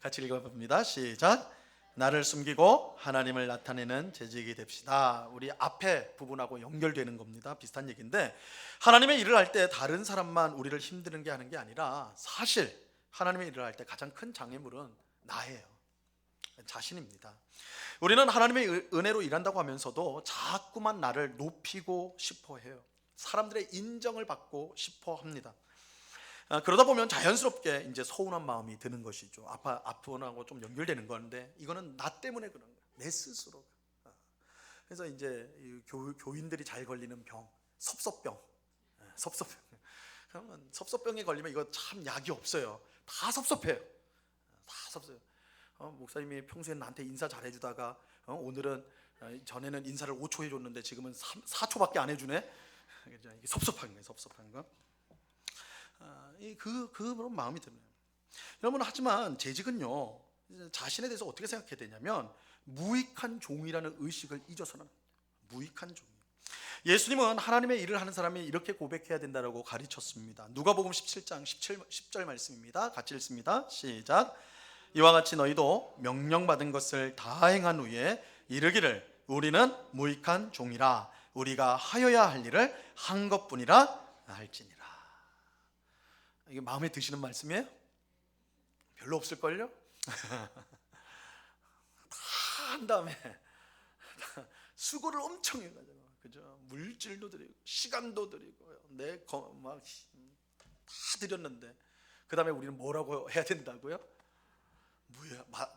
같이 읽어봅니다. 시작. 나를 숨기고 하나님을 나타내는 재직이 됩시다. 우리 앞에 부분하고 연결되는 겁니다. 비슷한 얘기인데, 하나님의 일을 할 때 다른 사람만 우리를 힘드는 게 하는 게 아니라 사실 하나님의 일을 할 때 가장 큰 장애물은 나예요. 자신입니다. 우리는 하나님의 은혜로 일한다고 하면서도 자꾸만 나를 높이고 싶어 해요. 사람들의 인정을 받고 싶어 합니다. 그러다 보면 자연스럽게 이제 서운한 마음이 드는 것이죠. 아프고 좀 연결되는 건데, 이거는 나 때문에 그런 거야. 내 스스로. 그래서 이제 교인들이 잘 걸리는 병, 섭섭병. 그러면 섭섭병에 걸리면 이거 참 약이 없어요. 다 섭섭해요. 다 섭섭해요. 목사님이 평소에 나한테 인사 잘해주다가 전에는 인사를 5초 해줬는데 지금은 4초밖에 안 해주네. 이게 섭섭한 거예요. 섭섭한 거. 그런 마음이 드네요. 여러분, 하지만 재직은요 자신에 대해서 어떻게 생각해야 되냐면 무익한 종이라는 의식을 잊어서는 무익한 종. 예수님은 하나님의 일을 하는 사람이 이렇게 고백해야 된다고 가르쳤습니다. 누가복음 17장 10절 말씀입니다. 같이 읽습니다. 시작. 이와 같이 너희도 명령받은 것을 다 행한 후에 이르기를 우리는 무익한 종이라 우리가 하여야 할 일을 한 것뿐이라 할지니라. 이게 마음에 드시는 말씀이에요? 별로 없을걸요? 다 한 다음에 수고를 엄청 해가지고, 그죠? 물질도 드리고 시간도 드리고 다 드렸는데 그 다음에 우리는 뭐라고 해야 된다고요?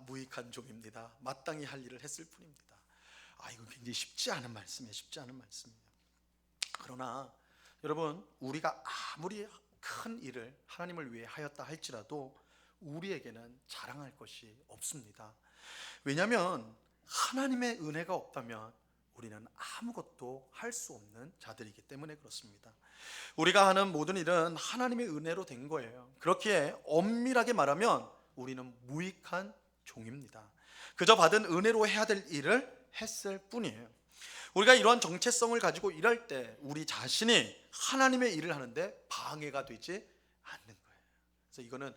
무익한 종입니다. 마땅히 할 일을 했을 뿐입니다. 이거 굉장히 쉽지 않은 말씀이에요. 그러나 여러분, 우리가 아무리 큰 일을 하나님을 위해 하였다 할지라도 우리에게는 자랑할 것이 없습니다. 왜냐하면 하나님의 은혜가 없다면 우리는 아무것도 할 수 없는 자들이기 때문에 그렇습니다. 우리가 하는 모든 일은 하나님의 은혜로 된 거예요. 그렇기에 엄밀하게 말하면 우리는 무익한 종입니다. 그저 받은 은혜로 해야 될 일을 했을 뿐이에요. 우리가 이러한 정체성을 가지고 일할 때 우리 자신이 하나님의 일을 하는데 방해가 되지 않는 거예요. 그래서 이거는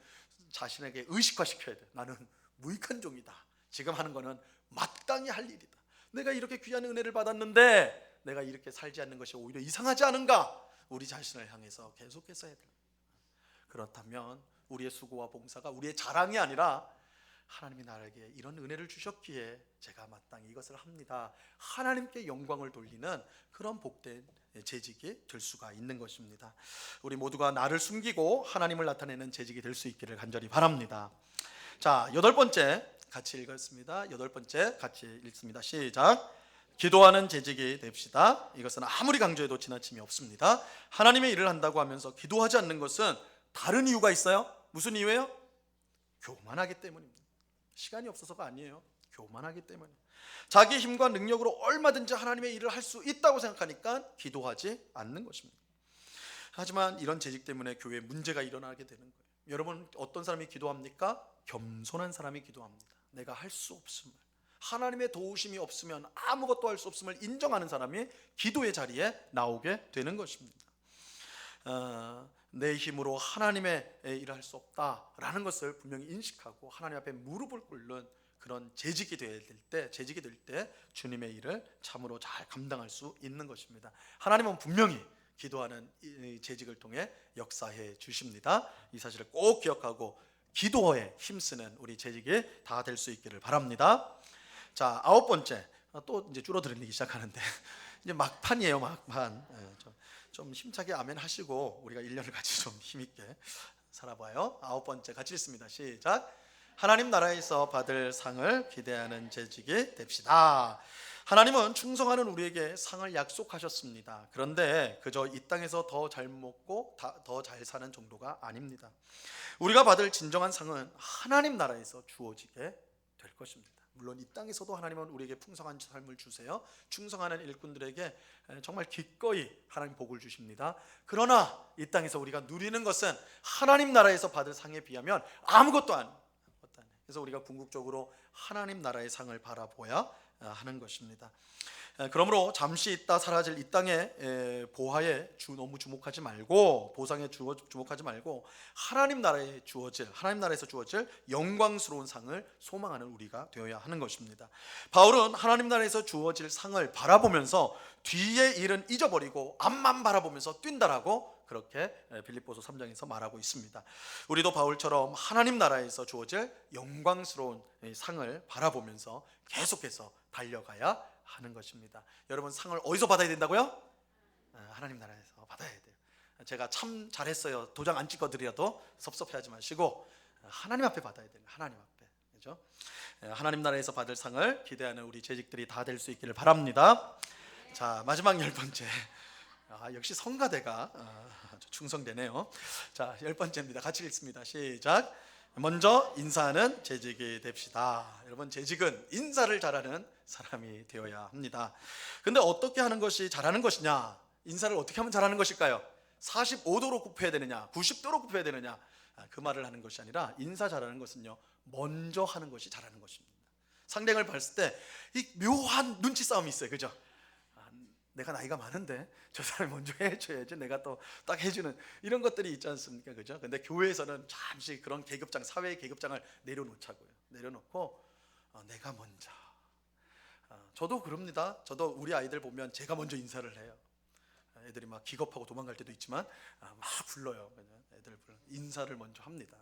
자신에게 의식화시켜야 돼요. 나는 무익한 종이다. 지금 하는 거는 마땅히 할 일이다. 내가 이렇게 귀한 은혜를 받았는데 내가 이렇게 살지 않는 것이 오히려 이상하지 않은가? 우리 자신을 향해서 계속해서 해야 돼요. 그렇다면 우리의 수고와 봉사가 우리의 자랑이 아니라 하나님이 나에게 이런 은혜를 주셨기에 제가 마땅히 이것을 합니다. 하나님께 영광을 돌리는 그런 복된 재직이 될 수가 있는 것입니다. 우리 모두가 나를 숨기고 하나님을 나타내는 재직이 될 수 있기를 간절히 바랍니다. 자, 8번째 같이 읽었습니다. 8번째 같이 읽습니다. 시작. 기도하는 재직이 됩시다. 이것은 아무리 강조해도 지나침이 없습니다. 하나님의 일을 한다고 하면서 기도하지 않는 것은 다른 이유가 있어요. 무슨 이유예요? 교만하기 때문입니다. 시간이 없어서가 아니에요. 교만하기 때문에. 자기 힘과 능력으로 얼마든지 하나님의 일을 할 수 있다고 생각하니까 기도하지 않는 것입니다. 하지만 이런 재직 때문에 교회에 문제가 일어나게 되는 거예요. 여러분, 어떤 사람이 기도합니까? 겸손한 사람이 기도합니다. 내가 할 수 없음을, 하나님의 도우심이 없으면 아무것도 할 수 없음을 인정하는 사람이 기도의 자리에 나오게 되는 것입니다. 내 힘으로 하나님의 일을 할 수 없다라는 것을 분명히 인식하고 하나님 앞에 무릎을 꿇는 그런 재직이 될 때 주님의 일을 참으로 잘 감당할 수 있는 것입니다. 하나님은 분명히 기도하는 이 재직을 통해 역사해 주십니다. 이 사실을 꼭 기억하고 기도에 힘쓰는 우리 재직이 다 될 수 있기를 바랍니다. 자, 9번째, 또 이제 줄어들기 시작하는데 이제 막판이에요. 막판. 좀 힘차게 아멘 하시고 우리가 1년을 같이 좀 힘있게 살아봐요. 9번째 같이 읽습니다. 시작. 하나님 나라에서 받을 상을 기대하는 재직이 됩시다. 하나님은 충성하는 우리에게 상을 약속하셨습니다. 그런데 그저 이 땅에서 더 잘 먹고 더 잘 사는 정도가 아닙니다. 우리가 받을 진정한 상은 하나님 나라에서 주어지게 될 것입니다. 물론 이 땅에서도 하나님은 우리에게 풍성한 삶을 주세요. 충성하는 일꾼들에게 정말 기꺼이 하나님 복을 주십니다. 그러나 이 땅에서 우리가 누리는 것은 하나님 나라에서 받을 상에 비하면 아무것도 아닙니다. 그래서 우리가 궁극적으로 하나님 나라의 상을 바라보아야 하는 것입니다. 그러므로 잠시 있다 사라질 이 땅의 보화에 너무 주목하지 말고, 보상에 주목하지 말고 하나님 나라에서 주어질 영광스러운 상을 소망하는 우리가 되어야 하는 것입니다. 바울은 하나님 나라에서 주어질 상을 바라보면서 뒤의 일은 잊어버리고 앞만 바라보면서 뛴다라고 그렇게 빌립보서 3장에서 말하고 있습니다. 우리도 바울처럼 하나님 나라에서 주어질 영광스러운 상을 바라보면서 계속해서 달려가야 하는 것입니다. 여러분, 상을 어디서 받아야 된다고요? 하나님 나라에서 받아야 돼요. 제가 참 잘했어요, 도장 안 찍어드려도 섭섭해하지 마시고 하나님 앞에 받아야 돼요. 하나님 앞에. 그렇죠? 하나님 나라에서 받을 상을 기대하는 우리 재직들이 다 될 수 있기를 바랍니다. 자, 마지막 10번째. 역시 성가대가 충성되네요. 자, 10번째입니다. 같이 읽습니다. 시작. 먼저 인사하는 재직이 됩시다. 여러분, 재직은 인사를 잘하는 사람이 되어야 합니다. 근데 어떻게 하는 것이 잘하는 것이냐? 인사를 어떻게 하면 잘하는 것일까요? 45도로 굽혀야 되느냐? 90도로 굽혀야 되느냐? 그 말을 하는 것이 아니라, 인사 잘하는 것은요, 먼저 하는 것이 잘하는 것입니다. 상대방을 봤을 때 이 묘한 눈치 싸움이 있어요. 그죠? 내가 나이가 많은데 저 사람이 먼저 해줘야지, 내가 또 딱 해주는 이런 것들이 있지 않습니까? 그죠? 근데 교회에서는 잠시 그런 계급장, 사회의 계급장을 내려놓고 내가 먼저. 저도 그럽니다. 저도 우리 아이들 보면 제가 먼저 인사를 해요. 애들이 막 기겁하고 도망갈 때도 있지만 막 불러요. 애들 인사를 먼저 합니다.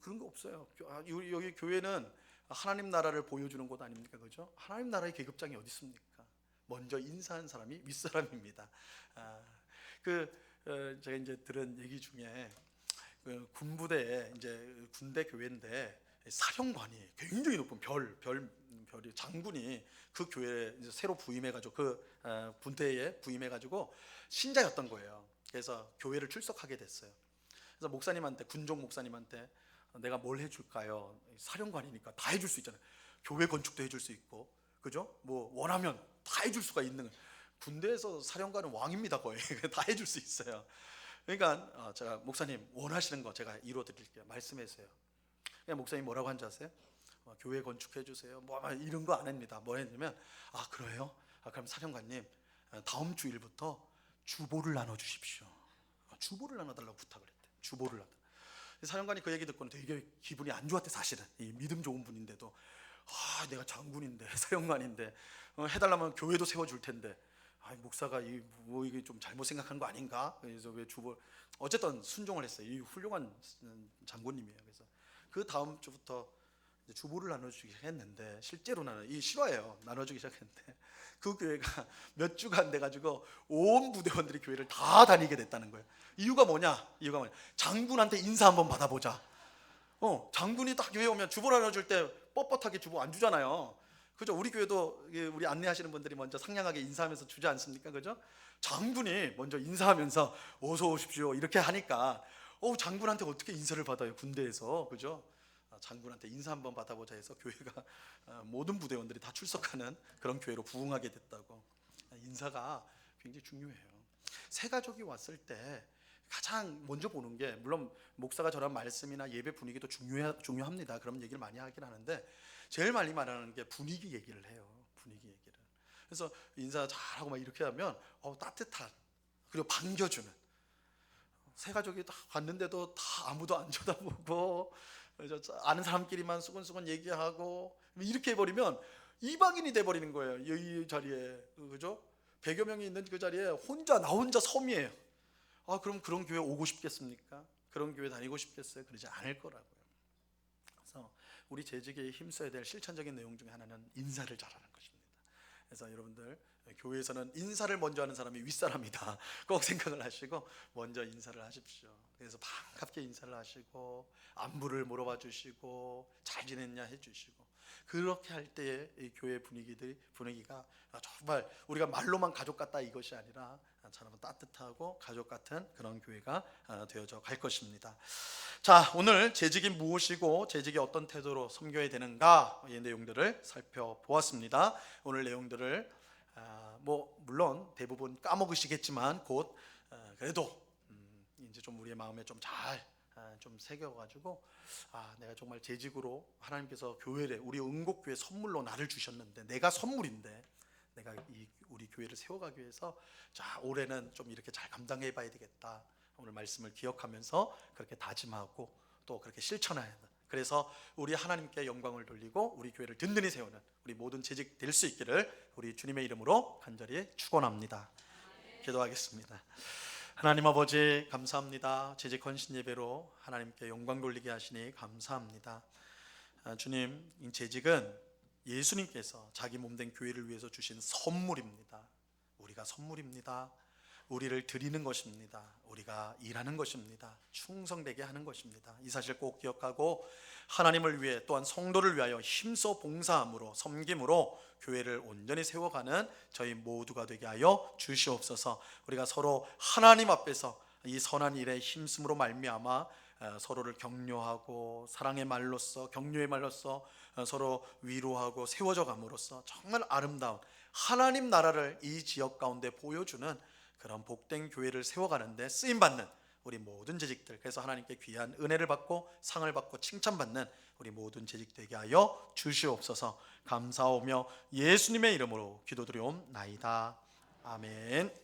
그런 거 없어요. 여기 교회는 하나님 나라를 보여주는 곳 아닙니까? 그죠? 하나님 나라의 계급장이 어디 있습니까? 먼저 인사한 사람이 윗사람입니다. 제가 이제 들은 얘기 중에 군부대에 이제 군대 교회인데 사령관이 굉장히 높은 별이 장군이 그 교회에 이제 새로 부임해가지고 그 군대에 부임해가지고 신자였던 거예요. 그래서 교회를 출석하게 됐어요. 그래서 목사님한테, 군종 목사님한테 내가 뭘 해줄까요? 사령관이니까 다 해줄 수 있잖아요. 교회 건축도 해줄 수 있고, 그죠? 뭐 원하면 다 해줄 수가 있는, 군대에서 사령관은 왕입니다. 거의 다 해줄 수 있어요. 그러니까 제가 목사님 원하시는 거 제가 이루어 드릴게요. 말씀해 주세요. 그냥 목사님 뭐라고 한지 아세요? 교회 건축해 주세요. 뭐 이런 거 안 합니다. 뭐 했냐면 그래요? 그럼 사령관님 다음 주일부터 주보를 나눠 주십시오. 주보를 나눠달라고 부탁을 했대. 주보를 나눠. 사령관이 그 얘기 듣고는 되게 기분이 안 좋았대. 사실은 이 믿음 좋은 분인데도 내가 장군인데 사령관인데 해달라면 교회도 세워줄 텐데 목사가 이게 좀 잘못 생각한 거 아닌가? 그래서 왜 주보, 어쨌든 순종을 했어요. 이 훌륭한 장군님이에요. 그래서 그 다음 주부터 이제 주보를 나눠주기 시작했는데, 실제로 나는 이 실화예요. 나눠주기 시작했는데 그 교회가 몇 주가 안 돼가지고 온 부대원들이 교회를 다 다니게 됐다는 거예요. 이유가 뭐냐? 장군한테 인사 한번 받아보자. 장군이 딱 교회 오면 주보 나눠줄 때 뻣뻣하게 주보 안 주잖아요. 그죠? 우리 교회도 우리 안내하시는 분들이 먼저 상냥하게 인사하면서 주지 않습니까? 그죠? 장군이 먼저 인사하면서 어서 오십시오 이렇게 하니까 장군한테 어떻게 인사를 받아요, 군대에서. 그죠? 장군한테 인사 한번 받아보자 해서 교회가 모든 부대원들이 다 출석하는 그런 교회로 부흥하게 됐다고. 인사가 굉장히 중요해요. 새 가족이 왔을 때 가장 먼저 보는 게, 물론 목사가 전한 말씀이나 예배 분위기도 중요합니다. 그런 얘기를 많이 하긴 하는데 제일 많이 말하는 게 분위기 얘기를 해요. 분위기 얘기를. 그래서 인사 잘하고 막 이렇게 하면 따뜻한, 그리고 반겨주는. 새 가족이 다 왔는데도 다 아무도 안 쳐다보고 아는 사람끼리만 수근수근 얘기하고 이렇게 해버리면 이방인이 돼버리는 거예요. 이 자리에. 그죠? 100여 명이 있는 그 자리에 나 혼자 섬이에요. 그럼 그런 교회 오고 싶겠습니까? 그런 교회 다니고 싶겠어요? 그러지 않을 거라고요. 그래서 우리 재직에 힘써야 될 실천적인 내용 중에 하나는 인사를 잘하는 것입니다. 그래서 여러분들, 교회에서는 인사를 먼저 하는 사람이 윗사람이다 꼭 생각을 하시고 먼저 인사를 하십시오. 그래서 반갑게 인사를 하시고 안부를 물어봐 주시고 잘 지냈냐 해주시고, 그렇게 할 때의 이 교회 분위기가 정말 우리가 말로만 가족 같다 이것이 아니라 참 따뜻하고 가족 같은 그런 교회가 되어져 갈 것입니다. 자, 오늘 재직이 무엇이고 재직이 어떤 태도로 섬겨야 되는가, 이 내용들을 살펴보았습니다. 오늘 내용들을 물론 대부분 까먹으시겠지만 곧 그래도 이제 좀 우리의 마음에 좀 잘 좀 새겨가지고 내가 정말 재직으로 하나님께서 교회를, 우리 은곡교회 선물로 나를 주셨는데, 내가 선물인데 내가 우리 교회를 세워가기 위해서 올해는 좀 이렇게 잘 감당해봐야 되겠다. 오늘 말씀을 기억하면서 그렇게 다짐하고 또 그렇게 실천해야 한다. 그래서 우리 하나님께 영광을 돌리고 우리 교회를 든든히 세우는 우리 모든 재직 될 수 있기를 우리 주님의 이름으로 간절히 축원합니다. 기도하겠습니다. 하나님 아버지, 감사합니다. 재직 헌신 예배로 하나님께 영광 돌리게 하시니 감사합니다. 주님, 이 재직은 예수님께서 자기 몸된 교회를 위해서 주신 선물입니다. 우리가 선물입니다. 우리를 드리는 것입니다. 우리가 일하는 것입니다. 충성되게 하는 것입니다. 이 사실 꼭 기억하고 하나님을 위해, 또한 성도를 위하여 힘써 봉사함으로, 섬김으로 교회를 온전히 세워가는 저희 모두가 되게 하여 주시옵소서. 우리가 서로 하나님 앞에서 이 선한 일에 힘쓰므로 말미암아 서로를 격려하고 사랑의 말로써, 격려의 말로써 서로 위로하고 세워져 감으로써 정말 아름다운 하나님 나라를 이 지역 가운데 보여주는 그런 복된 교회를 세워가는데 쓰임받는 우리 모든 재직들, 그래서 하나님께 귀한 은혜를 받고 상을 받고 칭찬받는 우리 모든 재직 되게 하여 주시옵소서. 감사하며 예수님의 이름으로 기도드리옵나이다. 아멘.